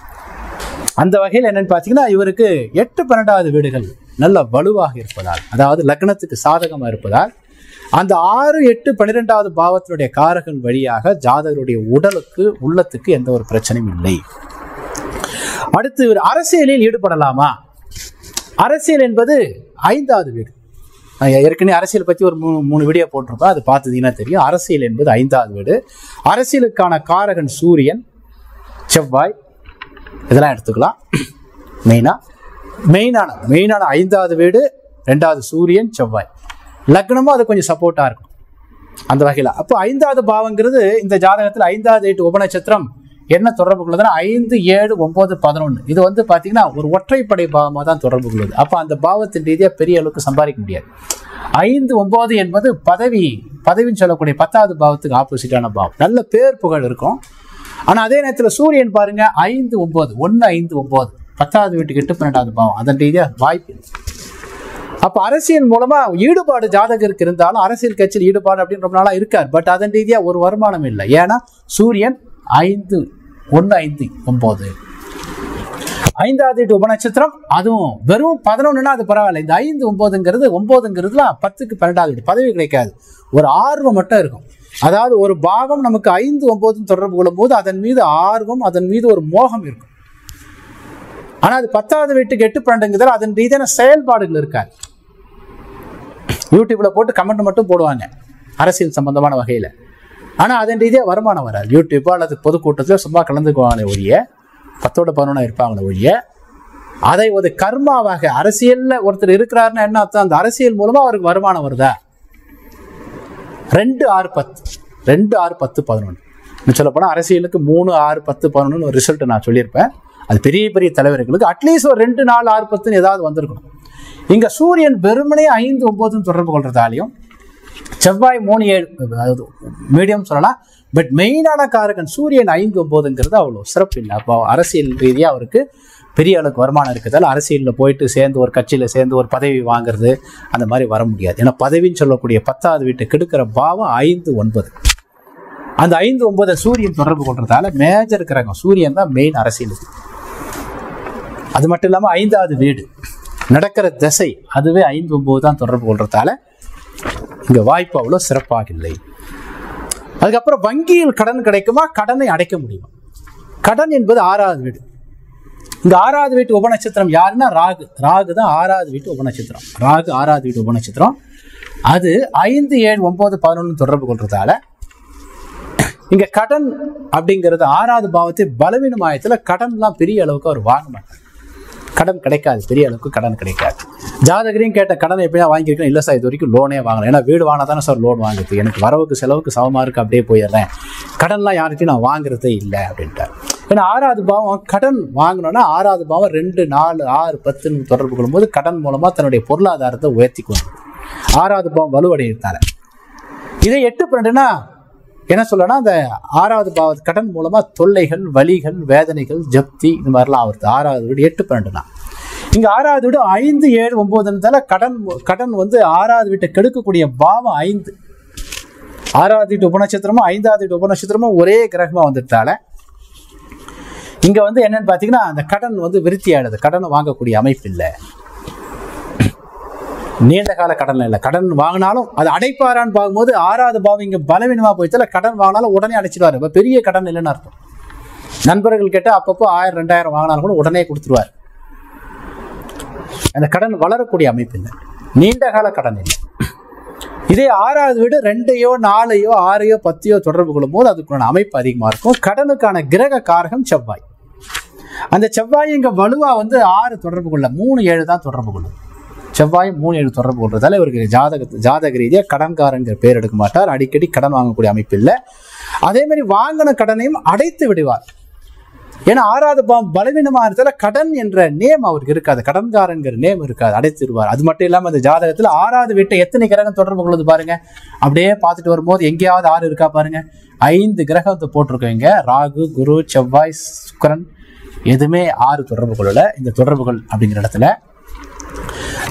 அந்த வகையில் என்னன்னு பார்த்தீங்கன்னா இவருக்கு 8, 12வது வீடுகள் நல்ல வலுவாக இருப்பதால், அதாவது லக்னத்துக்கு சாதகமாக இருப்பதால் அந்த 6, 8, 12வது பாவத்தினுடைய காரகன் வழியாக ஜாதகருடைய உடலுக்கு உள்ளத்துக்கு எந்த ஒரு பிரச்சனையும் இல்லை. அடுத்து இவர் அரசியலில் ஈடுபடலாமா? அரசியல் என்பது 5வது வீடு. ஏற்கனவே அரசியல் பற்றி ஒரு 3 வீடியோ போட்டிருப்போம், அது பார்த்தீங்கன்னா தெரியும். அரசியல் என்பது 5வது வீடு. அரசியலுக்கான காரகன் சூரியன், செவ்வாய் இதெல்லாம் எடுத்துக்கலாம். மெயினான 5வது வீடு, 2வது சூரியன், செவ்வாய். லக்னமும் அது கொஞ்சம் சப்போர்ட்டா இருக்கும் அந்த வகையில். அப்போ 5வது பாவங்கிறது இந்த ஜாதகத்தில் 5வது 8 உபநட்சத்திரம் என்ன தொடர்பு கொள்ளுதுன்னா 5, 7, 9, 11. இது வந்து பார்த்தீங்கன்னா ஒரு ஒற்றைப்படை பாவமாக தான் தொடர்பு கொள்ளுது. அப்போ அந்த பாவத்தின் ரீதியாக பெரிய அளவுக்கு சம்பாதிக்க முடியாது. 5, 9 என்பது பதவின்னு சொல்லக்கூடிய 10வது பாவத்துக்கு ஆப்போசிட்டான பாவம். நல்ல பேர் புகழ் இருக்கும். ஆனால் அதே நேரத்தில் சூரியன் பாருங்க 5, 9, 1, 5, 9 10வது வீட்டுக்கு 8 12வது பாவம், அதன் ரீதியா வாய்ப்பு. அப்ப அரசியல் மூலமா ஈடுபாடு ஜாதகருக்கு இருந்தாலும் அரசியல் கட்சியில் ஈடுபாடு அப்படின்னு ரொம்ப நாளா இருக்கார். பட் அதன் ரீதியா ஒரு வருமானம் இல்லை. ஏன்னா சூரியன் 5 1 5 9 5வது வீட்டு உபநட்சத்திரம், அதுவும் வெறும் 11ன்னா அது பரவாயில்ல. இந்த 5 9ங்கிறதுலாம் 10க்கு 12வது வீடு, பதவி கிடைக்காது. ஒரு ஆர்வம் மட்டும் இருக்கும். அதாவது ஒரு பாவம் நமக்கு 5 9 தொடர்பு கொள்ளும் போது அதன் மீது ஆர்வம், அதன் மீது ஒரு மோகம் இருக்கும். ஆனா அது 10வது வீட்டுக்கு 8 12ங்கிறதால அதன் ரீதியான செயல்பாடுகள் இருக்காது. யூடியூப்ல போட்டு கமெண்ட் மட்டும் போடுவாங்க அரசியல் சம்பந்தமான வகையில. ஆனா அதன் ரீதியா வருமானம் வராது. யூடியூப்போ அல்லது பொதுக்கூட்டத்திலோ சும்மா கலந்துக்குவாங்களே ஒழிய, 10ஓட 11 இருப்பாங்களே ஒழிய, அதை ஒரு கர்மாவாக அரசியல்ல ஒருத்தர் இருக்கிறாருன்னா என்ன அர்த்தம்? அந்த அரசியல் மூலமா அவருக்கு வருமானம் வருதா? 2 6 10 2 6 10 11 சொல்ல போனா அரசியலுக்கு 3 6 10 11 ஒரு ரிசல்ட் நான் சொல்லியிருப்பேன். அது பெரிய பெரிய தலைவர்களுக்கு அட்லீஸ்ட் ஒரு 2 4 6 10 ஏதாவது வந்திருக்கணும். இங்க சூரியன் வெறுமனே 5 9 தொடர்பு கொள்றதாலையும், செவ்வாய் 3 7 மீடியம் சொல்லலாம். பட் மெயினான காரகன் சூரியன் 5 9ங்கிறது அவ்வளோ சிறப்பு இல்லை. அப்போ அரசியல் ரீதியாக அவருக்கு பெரிய அளவுக்கு வருமானம் இருக்கிறதால அரசியலில் போயிட்டு சேர்ந்து ஒரு கட்சியில் சேர்ந்து ஒரு பதவி வாங்குறது அந்த மாதிரி வர முடியாது. ஏன்னா பதவின்னு சொல்லக்கூடிய 10வது வீட்டை கெடுக்கிற பாவம் 5 9. அந்த 5 9 சூரியன் தொடர்பு கொள்றதால மேஜர் கிரகம் சூரியன் தான் மெயின் அரசியலுக்கு. அது மட்டும் இல்லாமல் 5வது வீடு நடக்கிற திசை அதுவே 5 9 தான் தொடர்பு கொள்றதால இங்க வாய்ப்பு அவ்வளோ சிறப்பாக இல்லை. அதுக்கப்புறம் வங்கியில் கடன் கிடைக்குமா? கடனை அடைக்க முடியுமா? கடன் என்பது 6வது வீடு. இந்த 6வது வீட்டு உபநட்சத்திரம் யாருன்னா ராகு. ராகு தான் 6வது வீட்டு உபநட்சத்திரம். ராகு 6வது வீட்டு உபநட்சத்திரம். அது 5 7 9 11 தொடர்பு கொள்றதால இங்க கடன் அப்படிங்கிறது 6வது பாவத்தை பலவீனமாயத்துல கடன்லாம் பெரிய அளவுக்கு அவர் வாங்க மாட்டார். கடன் கிடைக்காது, பெரிய அளவுக்கு கடன் கிடைக்காது. ஜாதகரையும் கேட்ட கடனை எப்படியா வாங்கியிருக்கேன், இல்லை சார் இது வரைக்கும் லோனே வாங்கலாம். ஏன்னா வீடு வாங்கினா தானே சார் லோன் வாங்குறது, எனக்கு வரவுக்கு செலவுக்கு சமமாக இருக்கு, அப்படியே போயிடுறேன், கடன்லாம் யார்கிட்டையும் நான் வாங்குறதே இல்லை அப்படின்ட்டார். ஏன்னா 6வது பாவம் கடன் வாங்கினோன்னா 6வது பாவம் 2 4 6 10 தொடர்பு கொள்ளும்போது கடன் மூலமா தன்னுடைய பொருளாதாரத்தை உயர்த்தி கொண்டு 6வது பாவம் வலுவடைத்தால. இதே 8 12னா என்ன சொல்லனா, அந்த 6வது பாவ கடன் மூலமா தொல்லைகள் வலிகள் வேதனைகள் ஜப்தி இந்த மாதிரிலாம் ஆகுது. 6வது வீடு 8 12னா. இங்க 6வது வீடு 5 7 9 கடன் வந்து 6வது வீட்டை கெடுக்கக்கூடிய பாவம் 5. 6வது வீட்டு உபநட்சத்திரமும் 5வது வீட்டு உபநட்சத்திரமும் ஒரே கிரகமா வந்துட்டால இங்க வந்து என்னன்னு பாத்தீங்கன்னா அந்த கடன் வந்து விருத்தி ஆயிடுது. கடன் வாங்கக்கூடிய அமைப்பு இல்லை, நீண்ட கால கடன் இல்லை. கடன் வாங்கினாலும் அது அடைப்பாரான்னு பார்க்கும்போது 6வது பாவம் இங்க பலவீனமா போயிடுச்சு. கடன் வாங்கினாலும் உடனே அடைச்சிடுவாரு. இப்ப பெரிய கடன் இல்லைன்னு அர்த்தம். நண்பர்கள் கேட்டால் அப்பப்போ 1000 2000 வாங்கினாலும் கூட உடனே கொடுத்துருவார். அந்த கடன் வளரக்கூடிய அமைப்பு இல்லை, நீண்ட கால கடன் இல்லை. இதே 6வது வீடு 2யோ 4யோ 6யோ 10யோ தொடர்பு கொள்ளும் போது அதுக்கான அமைப்பு அதிகமா இருக்கும். கடனுக்கான கிரக காரகம் செவ்வாய். அந்த செவ்வாய் இங்க வலுவா வந்து 6 தொடர்பு கொள்ள 3 7 தான் தொடர்பு கொள்ளும். செவ்வாய் 3 7 தொடர்பு கொள்றதால இவருக்கு ஜாதக ரீதியாக கடன்காரங்கிற பேர் எடுக்க மாட்டார். அடிக்கடி கடன் வாங்கக்கூடிய அமைப்பு இல்லை. அதே மாதிரி வாங்கின கடனையும் அடைத்து விடுவார். ஏன்னா 6வது பாவம் பலவீனமா இருந்தால கடன் என்ற நேம் அவருக்கு இருக்காது, கடன்காரங்கிற நேம் இருக்காது, அடைத்திடுவார். அது மட்டும் இல்லாம அந்த ஜாதகத்துல 6வது வீட்டை எத்தனை கிரகம் தொடர்பு கொள்ளுது பாருங்க. அப்படியே பார்த்துட்டு வரும்போது எங்கேயாவது 6 இருக்கா பாருங்க. 5 கிரகத்தை போட்டிருக்கீங்க. ராகு குரு செவ்வாய் சுக்கிரன் எதுவுமே 6 தொடர்பு கொள்ளல. இந்த தொடர்புகள் அப்படிங்கிற இடத்துல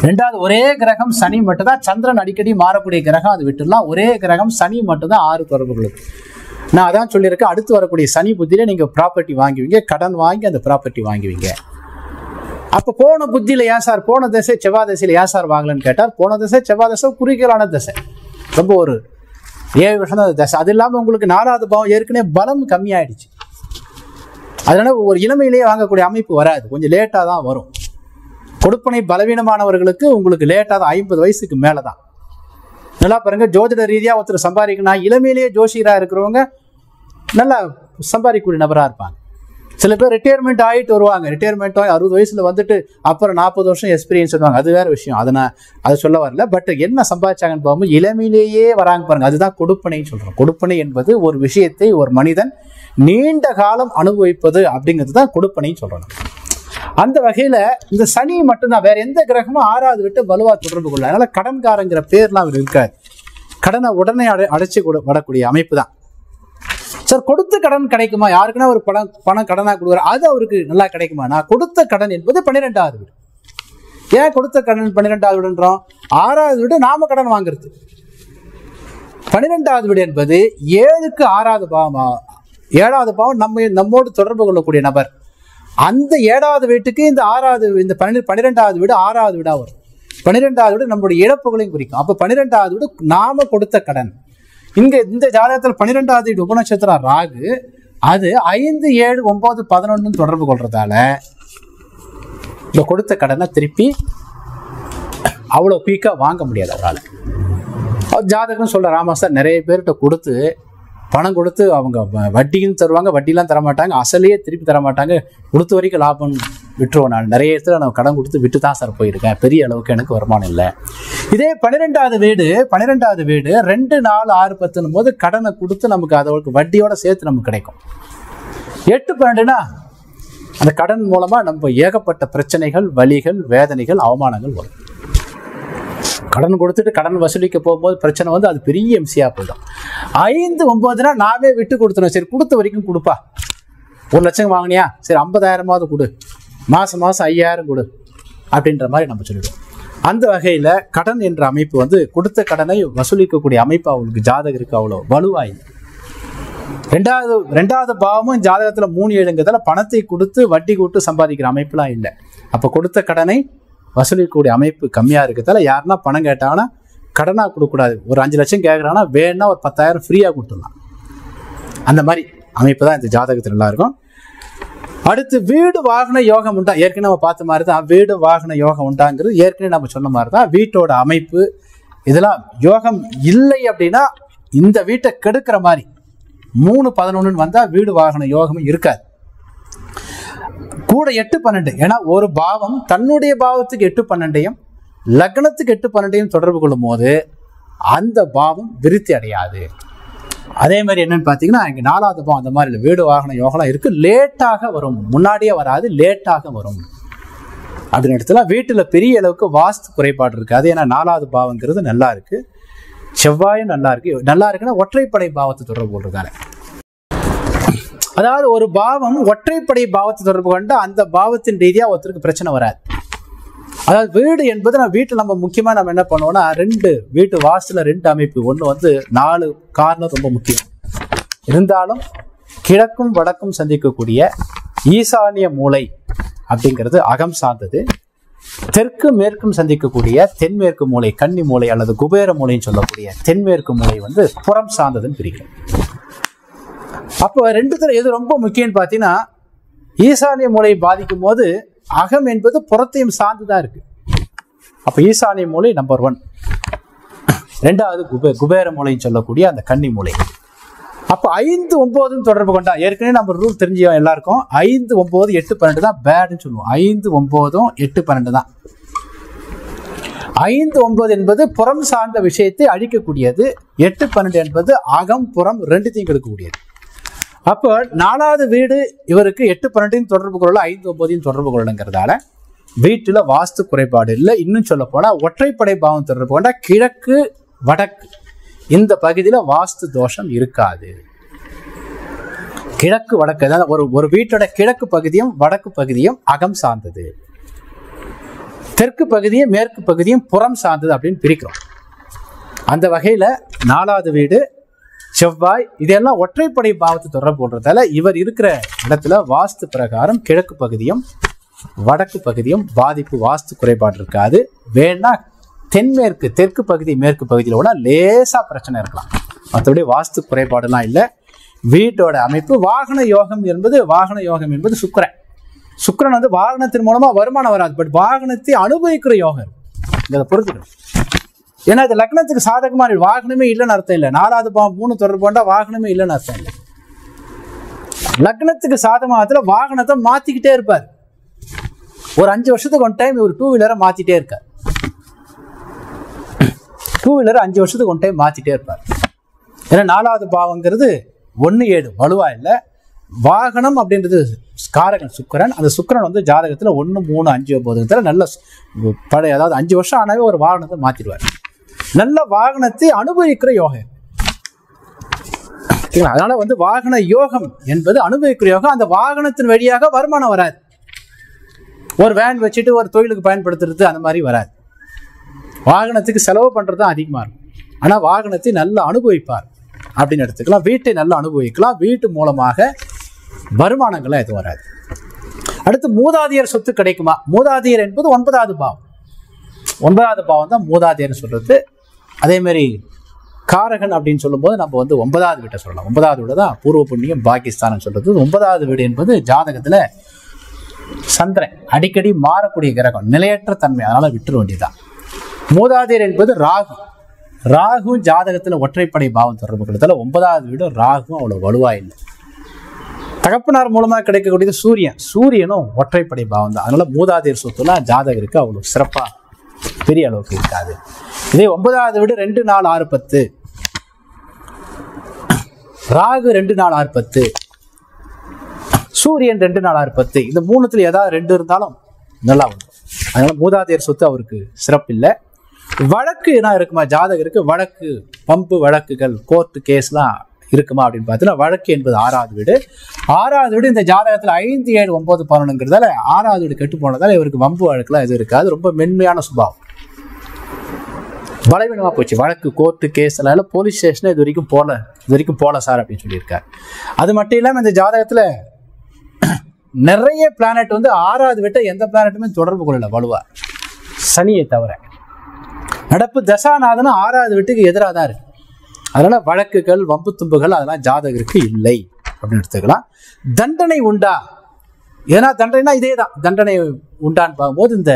2வது ஒரே கிரகம் சனி மட்டும்தான். சந்திரன் அடிக்கடி மாறக்கூடிய கிரகம், அது விட்டுலாம். ஒரே கிரகம் சனி மட்டும்தான் 6 தொடர்புகளுக்கு. நான் அதான் சொல்லியிருக்கேன், அடுத்து வரக்கூடிய சனி புத்தியில நீங்க ப்ராப்பர்ட்டி வாங்குவீங்க, கடன் வாங்கி அந்த ப்ராப்பர்ட்டி வாங்குவீங்க. அப்ப போன புத்தியில ஏன் சார் போன திசை செவ்வாய் திசையில ஏன் சார் வாங்கலன்னு கேட்டார். போன திசை செவ்வாய் திசை குறுகலான திசை, ரொம்ப ஒரு 7 வருஷம் தான் திசை. அது இல்லாம உங்களுக்கு 4வது பாவம் ஏற்கனவே பலம் கம்மியாயிடுச்சு. அதனால ஒரு இளமையிலேயே வாங்கக்கூடிய அமைப்பு வராது, கொஞ்சம் லேட்டா தான் வரும். கொடுப்பனை பலவீனமானவர்களுக்கு உங்களுக்கு லேட்டாக தான் 50 வயசுக்கு மேலே தான். நல்லா பாருங்க, ஜோதிட ரீதியாக ஒருத்தர் சம்பாதிக்கணும், இளமையிலேயே ஜோசியராக இருக்கிறவங்க நல்லா சம்பாதிக்கக்கூடிய நபராக இருப்பாங்க. சில பேர் ரிட்டையர்மெண்ட் ஆகிட்டு வருவாங்க, ரிட்டையர்மெண்ட் ஆகி 60 வயசுல வந்துட்டு அப்புறம் 40 வருஷம் எக்ஸ்பீரியன்ஸ் வருவாங்க, அது வேற விஷயம். அதை சொல்ல வரல. பட் என்ன சம்பாதிச்சாங்கன்னு பார்க்கும்போது இளமையிலேயே வராங்க பாருங்க, அதுதான் கொடுப்பனைன்னு சொல்றோம். கொடுப்பனை என்பது ஒரு விஷயத்தை ஒரு மனிதன் நீண்ட காலம் அனுபவிப்பது அப்படிங்கிறது தான் கொடுப்பனைன்னு சொல்றோம். அந்த வகையில இந்த சனி மட்டும்தான், வேற எந்த கிரகமும் 6வது விட்டு வலுவா தொடர்பு கொள்ள. அதனால கடன்காரங்கிற பேர்லாம் அவர் இருக்காது. கடனை உடனே அடைச்சு விடக்கூடிய அமைப்பு தான். சார் கொடுத்த கடன் கிடைக்குமா? யாருக்குன்னா ஒரு பணம் கடனாக கொடுக்குற அது அவருக்கு நல்லா கிடைக்குமா? நான் கொடுத்த கடன் என்பது 12வது வீடு. ஏன் கொடுத்த கடன் 12வது வீடுன்றோம்? 6வது வீடு நாம கடன் வாங்குறது. 12வது வீடு என்பது 7க்கு 6வது பாவம். 7வது பாவம் நம்மோடு தொடர்பு கொள்ளக்கூடிய நபர். அந்த 7வது வீட்டுக்கு இந்த 12வது வீடு 6வது வீடா வரும். 12வது வீடு நம்மளுடைய இழப்புகளையும் குறிக்கும். அப்ப 12வது வீடு நாம கொடுத்த கடன். இங்க இந்த ஜாதகத்தில் 12வது வீடு உபநட்சத்திரம் ராகு, அது 5, 7, 9, 11 தொடர்பு கொள்றதால இந்த கொடுத்த கடனை திருப்பி அவ்வளவு குயிக்கா வாங்க முடியாது அவரால். ஜாதகம் சொல்ற ராமாசார் நிறைய பேர்கிட்ட கொடுத்து பணம் கொடுத்து அவங்க வட்டியும் தருவாங்க, வட்டிலாம் தரமாட்டாங்க, அசலையே திருப்பி தரமாட்டாங்க, கொடுத்த வரைக்கும் லாபம் விட்டுருவோம். நான் நிறைய இடத்துல நான் கடன் கொடுத்து விட்டு தான் சார் போயிருக்கேன், பெரிய அளவுக்கு எனக்கு வருமானம் இல்லை. இதே 12வது வீடு 2, 4, 6, 10 போது கடனை கொடுத்து நமக்கு அதோட வட்டியோட சேர்த்து நமக்கு கிடைக்கும். 8, 12னா அந்த கடன் மூலமா நம்ம ஏகப்பட்ட பிரச்சனைகள், வலிகள், வேதனைகள், அவமானங்கள் வரும். கடன் கொடுத்துட்டு கடன் வசூலிக்க போகும்போது பிரச்சனை வந்து அது பெரிய எம்சியா போயிடும். 5, 9னா நாமே விட்டு கொடுத்துருவோம். சரி கொடுத்த வரைக்கும் கொடுப்பா, 1 லட்சம் வாங்கினியா, சரி 50,000மாவது கொடு, மாசம் 5,000 கொடு அப்படின்ற மாதிரி நம்ம சொல்லிடுவோம். அந்த வகையில கடன் என்ற அமைப்பு வந்து கொடுத்த கடனை வசூலிக்கக்கூடிய அமைப்பு அவங்களுக்கு ஜாதகருக்கு அவ்வளோ வலுவாயில்லை. ரெண்டாவது பாவமும் ஜாதகத்துல 3, 7ங்கிறதால பணத்தை கொடுத்து வட்டி கூட்டு சம்பாதிக்கிற அமைப்புலாம் இல்லை. அப்ப கொடுத்த கடனை வசூலிக்கக்கூடிய அமைப்பு கம்மியா இருக்கிறதால யாருன்னா பணம் கேட்டாங்கன்னா கடனா கொடுக்கக்கூடாது. ஒரு 5 லட்சம் கேட்கறாங்கன்னா வேணா ஒரு 10,000 ஃப்ரீயா கொடுத்துடலாம். அந்த மாதிரி அமைப்பு தான் இந்த ஜாதகத்தில் நல்லா இருக்கும். அடுத்து வீடு வாகன யோகம் உண்டா? ஏற்கனவே நம்ம பார்த்த மாதிரி தான் வீடு வாகன யோகம் உண்டாங்கிறது ஏற்கனவே நம்ம சொன்ன மாதிரி தான். வீட்டோட அமைப்பு இதெல்லாம் யோகம் இல்லை அப்படின்னா இந்த வீட்டை கெடுக்கிற மாதிரி 3, 11 வந்தா வீடு வாகன யோகம் இருக்காது. கூட 8, 12, ஏன்னா ஒரு பாவம் தன்னுடைய பாவத்துக்கு 8, 12 லக்னத்துக்கு 8, 12 தொடர்பு கொள்ளும் போது அந்த பாவம் விருத்தி அடையாது. அதே மாதிரி என்னன்னு பார்த்தீங்கன்னா இங்கே 4வது பாவம் அந்த மாதிரி இல்லை, வீடு வாகன யோகலாம் இருக்கு, லேட்டாக வரும், முன்னாடியே வராது, லேட்டாக வரும். அப்படின்னு இடத்துல வீட்டில் பெரிய அளவுக்கு வாஸ்து குறைபாடு இருக்காது. ஏன்னா 4வது பாவங்கிறது நல்லா இருக்கு, செவ்வாயும் நல்லா இருக்குன்னா ஒற்றைப்படை பாவத்தை தொடர்பு கொள்றதால. அதாவது ஒரு பாவம் ஒற்றைப்படை பாவத்தை தொடர்பு கொண்டு அந்த பாவத்தின் ரீதியா ஒருத்தருக்கு பிரச்சனை வராது. அதாவது வீடு என்பது வீட்டில் நம்ம முக்கியமா நம்ம என்ன பண்ணுவோம்னா 2 வீட்டு வாசல 2 அமைப்பு. ஒன்று வந்து 4 காரணம் ரொம்ப முக்கியம். இருந்தாலும் கிழக்கும் வடக்கும் சந்திக்கக்கூடிய ஈசானிய மூலை அப்படிங்கிறது அகம் சார்ந்தது. தெற்கு மேற்கும் சந்திக்கக்கூடிய தென்மேற்கு மூலை, கன்னி மூலை அல்லது குபேர மூலைன்னு சொல்லக்கூடிய தென்மேற்கு மூலை வந்து புறம் சார்ந்ததுன்னு பிரிக்கிறோம். அப்போ 2த்துல எது ரொம்ப முக்கியம்னு பார்த்தீங்கன்னா ஈசானிய மூலையை பாதிக்கும் போது அகம் என்பது புறத்தையும் சார்ந்துதான் இருக்கு. அப்ப ஈசானிய மூலை நம்பர் 1. 2வது குபேர மூலைன்னு சொல்லக்கூடிய அந்த கன்னி மூலை. அப்ப 5, 9 தொடர்பு கொண்டா ஏற்கனவே நம்ம ரூல் தெரிஞ்சோம் எல்லாருக்கும். 5, 9, 8, 12 தான் பேட்னு சொல்லுவோம். 5, 9, 8, 12 தான். 5, 9 என்பது புறம் சார்ந்த விஷயத்தை அழிக்கக்கூடியது. 8, 12 என்பது அகம் புறம் 2த்தையும் கெடுக்கக்கூடியது. அப்போ 4வது வீடு இவருக்கு 8, 12 தொடர்பு கொள்ள 5, 9 தொடர்பு கொள்ளுங்கிறதால வீட்டுல வாஸ்து குறைபாடு இல்லை. இன்னும் சொல்ல போனா ஒற்றைப்படை பாவம் தொடர்பு கொண்டா கிழக்கு வடக்கு இந்த பகுதியில வாஸ்து தோஷம் இருக்காது. கிழக்கு வடக்கு அதாவது ஒரு வீட்டோட கிழக்கு பகுதியும் வடக்கு பகுதியும் அகம் சார்ந்தது, தெற்கு பகுதியும் மேற்கு பகுதியும் புறம் சார்ந்தது அப்படின்னு பிரிக்கிறோம். அந்த வகையில 4வது வீடு செவ்வாய் இதெல்லாம் ஒற்றைப்படை பாவத்தை தொடர்பு கொள்றதால இவர் இருக்கிற இடத்துல வாஸ்து பிரகாரம் கிழக்கு பகுதியும் வடக்கு பகுதியும் பாதிப்பு வாஸ்து குறைபாடு இருக்காது. வேணா தென்மேற்கு தெற்கு பகுதி மேற்கு பகுதியில் கூட லேசா பிரச்சனை இருக்கலாம், மற்றபடி வாஸ்து குறைபாடுலாம் இல்லை. வீட்டோட அமைப்பு வாகன யோகம் என்பது சுக்கிரன் வந்து வாகனத்தின் மூலமா வருமானம் வராது, பட் வாகனத்தை அனுபவிக்கிற யோகம் இதை பொறுத்துக்கணும். ஏன்னா இது லக்னத்துக்கு சாதகமா வாகனமே இல்லைன்னு அர்த்தம் இல்லை. 4வது பாவம் 3 தொடர்பு கொண்டா வாகனமே இல்லைன்னு அர்த்தம் இல்லை. லக்னத்துக்கு சாதகத்துல வாகனத்தை மாத்திக்கிட்டே இருப்பார். ஒரு 5 வருஷத்துக்கு ஒன் டைம் இவர் 2 வீலரை மாத்திட்டே இருக்கார். 2 வீலரை 5 வருஷத்துக்கு ஒன் டைம் மாத்திட்டே இருப்பார். ஏன்னா 4வது பாவங்கிறது 1, 7 வலுவா இல்லை. வாகனம் அப்படின்றது காரகன் சுக்கிரன். அந்த சுக்கிரன் வந்து ஜாதகத்துல 1, 3, 5, 9 நல்ல பழைய அதாவது 5 வருஷம் ஆனாவே ஒரு வாகனத்தை மாத்திடுவார். நல்ல வாகனத்தை அனுபவிக்கிற யோகம். அதனால வந்து வாகன யோகம் என்பது அனுபவிக்கிற யோகம். அந்த வாகனத்தின் வழியாக வருமானம் வராது. ஒரு வேன் வச்சுட்டு ஒரு தொழிலுக்கு பயன்படுத்துறது அந்த மாதிரி வராது. வாகனத்துக்கு செலவு பண்றது தான் அதிகமாக இருக்கும். ஆனால் வாகனத்தை நல்லா அனுபவிப்பார் அப்படின்னு எடுத்துக்கலாம். வீட்டை நல்லா அனுபவிக்கலாம். வீட்டு மூலமாக வருமானங்கள்லாம் எதுவும் வராது. அடுத்து மூதாதையர் சொத்து கிடைக்குமா? மூதாதையர் என்பது 9வது பாவம். 9வது பாவம் தான் மூதாதையர் சொல்றது. அதே மாதிரி காரகன் அப்படின்னு சொல்லும்போது நம்ம வந்து 9வது வீட்டை சொல்லலாம். 9வது வீடு தான் பூர்வ புண்ணியம் பாகிஸ்தான் சொல்றது. 9வது வீடு என்பது ஜாதகத்துல சந்திரன் அடிக்கடி மாறக்கூடிய கிரகம், நிலையற்ற தன்மை, அதனால விட்டுற வேண்டியதுதான். மூதாதையர் என்பது ராகு. ராகு ஜாதகத்துல ஒற்றைப்படை பாவம் தொடர்பு கொள்ளுதல 9வது வீடு ராகு அவ்வளவு வலுவா இல்லை. தகப்பனார் மூலமா கிடைக்கக்கூடியது சூரியன். சூரியனும் ஒற்றைப்படை பாவம் தான். அதனால மூதாதையர் சொத்துலாம் ஜாதகருக்கு அவ்வளவு சிறப்பா பெரிய அளவுக்கு இருக்காது. இதே 9வது வீடு 2, 4, 6, 10. ராகு 2, 4, 6, 10. சூரியன் 2, 4, 6, 10. இந்த மூணுத்துல ஏதாவது 2 இருந்தாலும் நல்லா வரும். அதனால மூதாதையர் சொத்து அவருக்கு சிறப்பு இல்லை. வழக்கு என்ன இருக்குமா ஜாதகருக்கு? வழக்கு, பம்பு வழக்குகள், கோர்ட்டு கேஸ்லாம் இருக்குமா அப்படின்னு பார்த்தீங்கன்னா வழக்கு என்பது 6வது வீடு. 6வது வீடு இந்த ஜாதகத்தில் 5, 7, 9, 11ங்கிறதால 6வது வீடு கெட்டு போனதால இவருக்கு வம்பு வழக்குலாம் எதுவும் இருக்காது. ரொம்ப மென்மையான சுபாவம். பலவீனமா போச்சு. வழக்கு, கோர்ட்டு கேஸ் எல்லாம் போலீஸ் ஸ்டேஷன் இது வரைக்கும் போல சார் அப்படின்னு சொல்லியிருக்காரு. அது மட்டும் இல்லாமல் இந்த ஜாதகத்துல நிறைய பிளானட் வந்து 6வது வீட்டை எந்த பிளானட்டுமே தொடர்பு கொள்ளல வலுவா, சனியை தவிர. நடப்பு தசாநாதனும் 6வது வீட்டுக்கு எதிராக தான் இருக்கு. அதனால வழக்குகள், வம்பு தும்புகள் அதெல்லாம் ஜாதகருக்கு இல்லை அப்படின்னு எடுத்துக்கலாம். தண்டனை உண்டா? ஏன்னா தண்டனைனா இதே தான். தண்டனை உண்டான்னு பார்க்கும்போது இந்த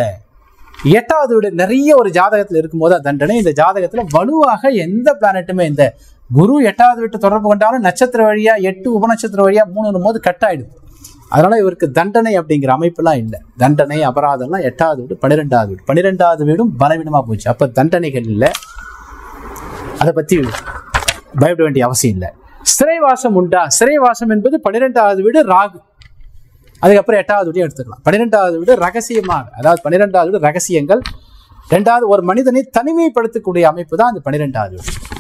8வது வீடு நிறைய ஒரு ஜாதகத்தில் இருக்கும்போது தண்டனை. இந்த ஜாதகத்துல வலுவாக எந்த பிளானட்டுமே, இந்த குரு 8வது வீட்டு தொடர்பு கொண்டாலும் நட்சத்திர வழியா 8 உபநட்சத்திர வழியா 3 போது கட் ஆயிடுது. அதனால இவருக்கு தண்டனை அப்படிங்கிற அமைப்புலாம் இல்லை. தண்டனை, அபராதம்லாம் 8வது வீடு, 12வது வீடு. 12வது வீடும் பலவீனமா போச்சு. அப்ப தண்டனைகள் இல்லை. அதை பத்தி பயப்பட வேண்டிய அவசியம் இல்லை. சிறைவாசம் உண்டா? சிறைவாசம் என்பது 12வது வீடு ராகு. அதுக்கப்புறம் 8வது வீடு எடுத்துக்கலாம். 12வது வீடு ரகசியமாக, அதாவது 12வது வீடு ரகசியங்கள். 2வது ஒரு மனிதனை தனிமைப்படுத்தக்கூடிய அமைப்பு தான் அந்த 12வது வீடு.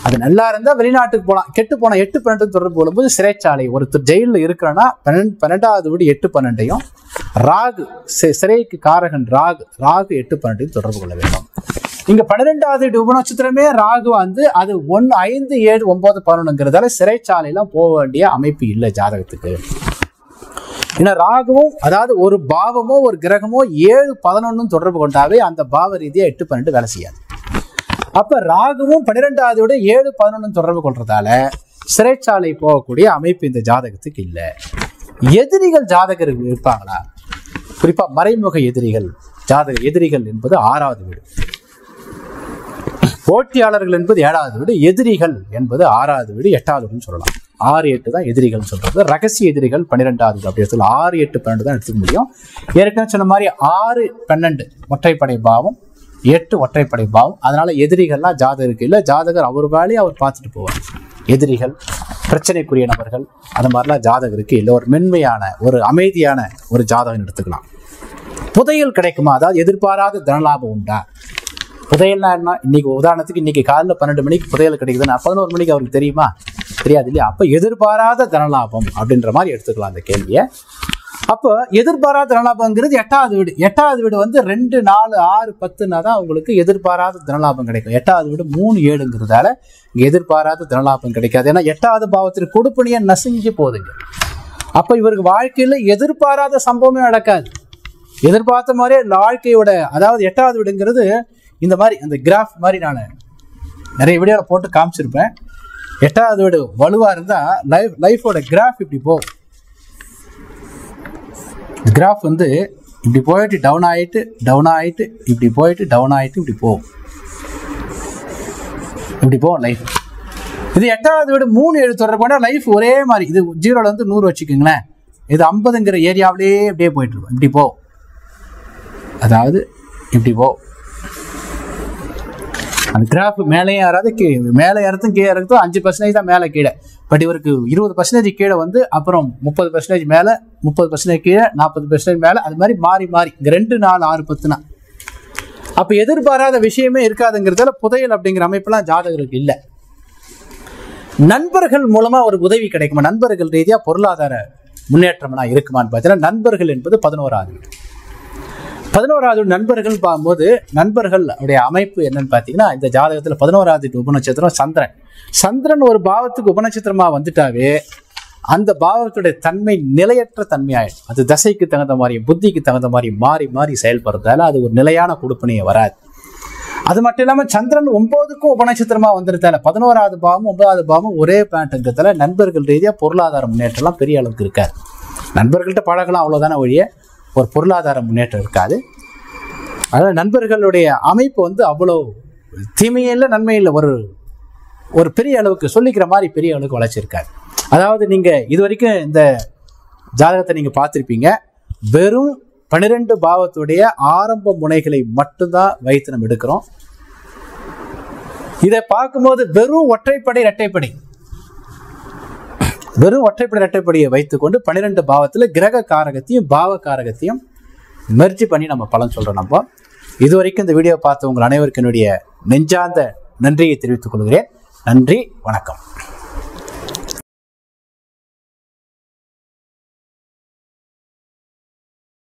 அது நல்லா இருந்தா வெளிநாட்டுக்கு போகலாம். கெட்டு போன 8, 12 தொடர்பு கொள்ளும்போது சிறைச்சாலை, ஒருத்தர் ஜெயிலில் இருக்கிறன்னா 12வது வீடு 8, 12 ராகு, சிறைக்கு காரகன் ராகு 8, 12 தொடர்பு கொள்ள வேண்டும். இங்க 12வது வீடு உபநட்சத்திரமே ராகு வந்து அது 1, 5, 7, 9, 11ங்கிறதால சிறைச்சாலையெல்லாம் போக வேண்டிய அமைப்பு இல்லை ஜாதகத்துக்கு. ஏன்னா ராகுவும், அதாவது ஒரு பாவமோ ஒரு கிரகமோ 7, 11 தொடர்பு கொண்டாவே அந்த பாவ ரீதியா 8, 12 வேலை செய்யாது. அப்ப ராகுவும் 12வது விட 7, 11 தொடர்பு கொள்றதால சிறைச்சாலை போகக்கூடிய அமைப்பு இந்த ஜாதகத்துக்கு இல்லை. எதிரிகள் ஜாதகர்கள் இருப்பாங்களா? குறிப்பா மறைமுக எதிரிகள், எதிரிகள் என்பது 6வது வீடு. போட்டியாளர்கள் என்பது 7வது வீடு. எதிரிகள் என்பது 6வது வீடு, 8வது வீடுன்னு சொல்லலாம். 6, 8 தான் எதிரிகள் சொல்றது. ரகசிய எதிரிகள் 12வது வீடு. அப்படி எடுத்து 6, 8, 12 தான் எடுத்துக்க முடியும். ஏற்கனவே சொன்ன மாதிரி 6, 12 ஒற்றைப்படை பாவம், 8 ஒற்றைப்படை பாவம். அதனால எதிரிகள்லாம் ஜாதகருக்கு இல்லை. ஜாதகர் அவர் வேலையை அவர் பார்த்துட்டு போவார். எதிரிகள், பிரச்சனைக்குரிய நபர்கள், அந்த மாதிரிலாம் ஜாதகருக்கு இல்லை. ஒரு மென்மையான, ஒரு அமைதியான ஒரு ஜாதகம் எடுத்துக்கலாம். புதையல் கிடைக்குமா? அதாவது எதிர்பாராத தனலாபம் உண்டா? புதையல்னா என்ன? இன்னைக்கு உதாரணத்துக்கு இன்னைக்கு காலையில் 12 மணிக்கு புதையல் கிடைக்குதுன்னா 11 மணிக்கு அவருக்கு தெரியுமா? தெரியாது இல்லையா? அப்ப எதிர்பாராத தனலாபம் அப்படின்ற மாதிரி எடுத்துக்கலாம் அந்த கேள்வியை. அப்போ எதிர்பாராத தனலாபங்கிறது 8வது வீடு. 8வது வீடு வந்து 2, 4, 6, 10னா தான் உங்களுக்கு எதிர்பாராத தனலாபம் கிடைக்கும். 8வது வீடு 3, 7ங்கிறதால இங்க எதிர்பாராத தனலாபம் கிடைக்காது. ஏன்னா 8வது பாவத்திற்கு கொடுப்பனியா நசுங்கி போகுதுங்க. அப்ப இவருக்கு வாழ்க்கையில எதிர்பாராத சம்பவமே நடக்காது. எதிர்பார்த்த மாதிரியே வாழ்க்கையோட, அதாவது 8வது வீடுங்கிறது இந்த மாதிரி அந்த கிராஃப் மாதிரி நான் நிறைய வீடியோவில் போட்டு காமிச்சிருப்பேன். 8வது வீடு வலுவா இருந்தா லைஃபோட கிராஃப் இப்படி போகும். கிராஃப் வந்து இப்படி போயிட்டு டவுன் ஆயிட்டு இப்படி போயிட்டு டவுன் ஆயிட்டு இப்படி போகும் லைஃப். இது 8வது வீடு 3, 7 தொடர்பு லைஃப் ஒரே மாதிரி. இது 0ல இருந்து 100 வச்சுக்கோங்களேன். இது 50ங்கிற ஏரியாவிலேயே இப்படியே போயிட்டு இருக்கும். இப்படி போகும், அதாவது இப்படி போகும். அந்த கிராஃப் மேலேயும் யாராவது மேலே இறத்தும் கீழே இறக்கும் 5% தான் மேலே கீழே. பட் இவருக்கு 20% கீழே வந்து அப்புறம் 30% மேலே, 30% கீழே, 40% மேலே, அது மாதிரி மாறி மாறி இங்கே 2, 4, 6, 10னா அப்போ எதிர்பாராத விஷயமே இருக்காதுங்கிறதால புதையல் அப்படிங்கிற அமைப்பெல்லாம் ஜாதகருக்கு இல்லை. நண்பர்கள் மூலமா ஒரு உதவி கிடைக்குமா, நண்பர்கள் ரீதியா பொருளாதார முன்னேற்றம்னா இருக்குமான்னு பார்த்தீங்கன்னா, நண்பர்கள் என்பது 11வது வீடு. 11வது நண்பர்கள் பார்க்கும்போது நண்பர்கள் உடைய அமைப்பு என்னன்னு பார்த்தீங்கன்னா, இந்த ஜாதகத்தில் 11வது உபநட்சத்திரம் சந்திரன். சந்திரன் ஒரு பாவத்துக்கு உபநட்சத்திரமா வந்துட்டாவே அந்த பாவத்துடைய தன்மை நிலையற்ற தன்மையாயிடும். அது தசைக்கு தகுந்த மாதிரி, புத்திக்கு தகுந்த மாதிரி மாறி மாறி செயல்படுறதால அது ஒரு நிலையான கொடுப்பனையே வராது. அது மட்டும் இல்லாமல் சந்திரன் 9க்கும் உபநட்சத்திரமா வந்துருதால 11வது பாவமும் 9வது பாவமும் ஒரே பிளானட்ங்கிறதால நண்பர்கள் ரீதியாக பொருளாதார முன்னேற்றம்லாம் பெரிய அளவுக்கு இருக்காது. நண்பர்கள்ட்ட பழகலாம் அவ்வளோதான ஒழிய ஒரு பொருளாதார முன்னேற்றம் இருக்காது. அதனால் நண்பர்களுடைய அமைப்பு அவ்வளோ தீமையில் நன்மையில் ஒரு பெரிய அளவுக்கு சொல்லிக்கிற மாதிரி பெரிய அளவுக்கு வளர்ச்சிருக்காது. அதாவது நீங்கள் இது வரைக்கும் இந்த ஜாதகத்தை நீங்கள் பார்த்துருப்பீங்க, வெறும் 12 பாவத்துடைய ஆரம்ப முனைகளை மட்டும்தான் வைத்து நம்ம எடுக்கிறோம். இதை பார்க்கும்போது வெறும் ஒற்றைப்படை இரட்டைப்படையை வைத்துக்கொண்டு 12 பாவத்தில் கிரக காரகத்தையும் பாவ காரகத்தையும் மெர்ஜி பண்ணி நம்ம பலன் சொல்றோம். நம்ம இதுவரைக்கும் இந்த வீடியோ பார்த்த உங்கள் அனைவருக்கும் என்னுடைய நெஞ்சார்ந்த நன்றியை தெரிவித்துக் கொள்கிறேன். நன்றி, வணக்கம்.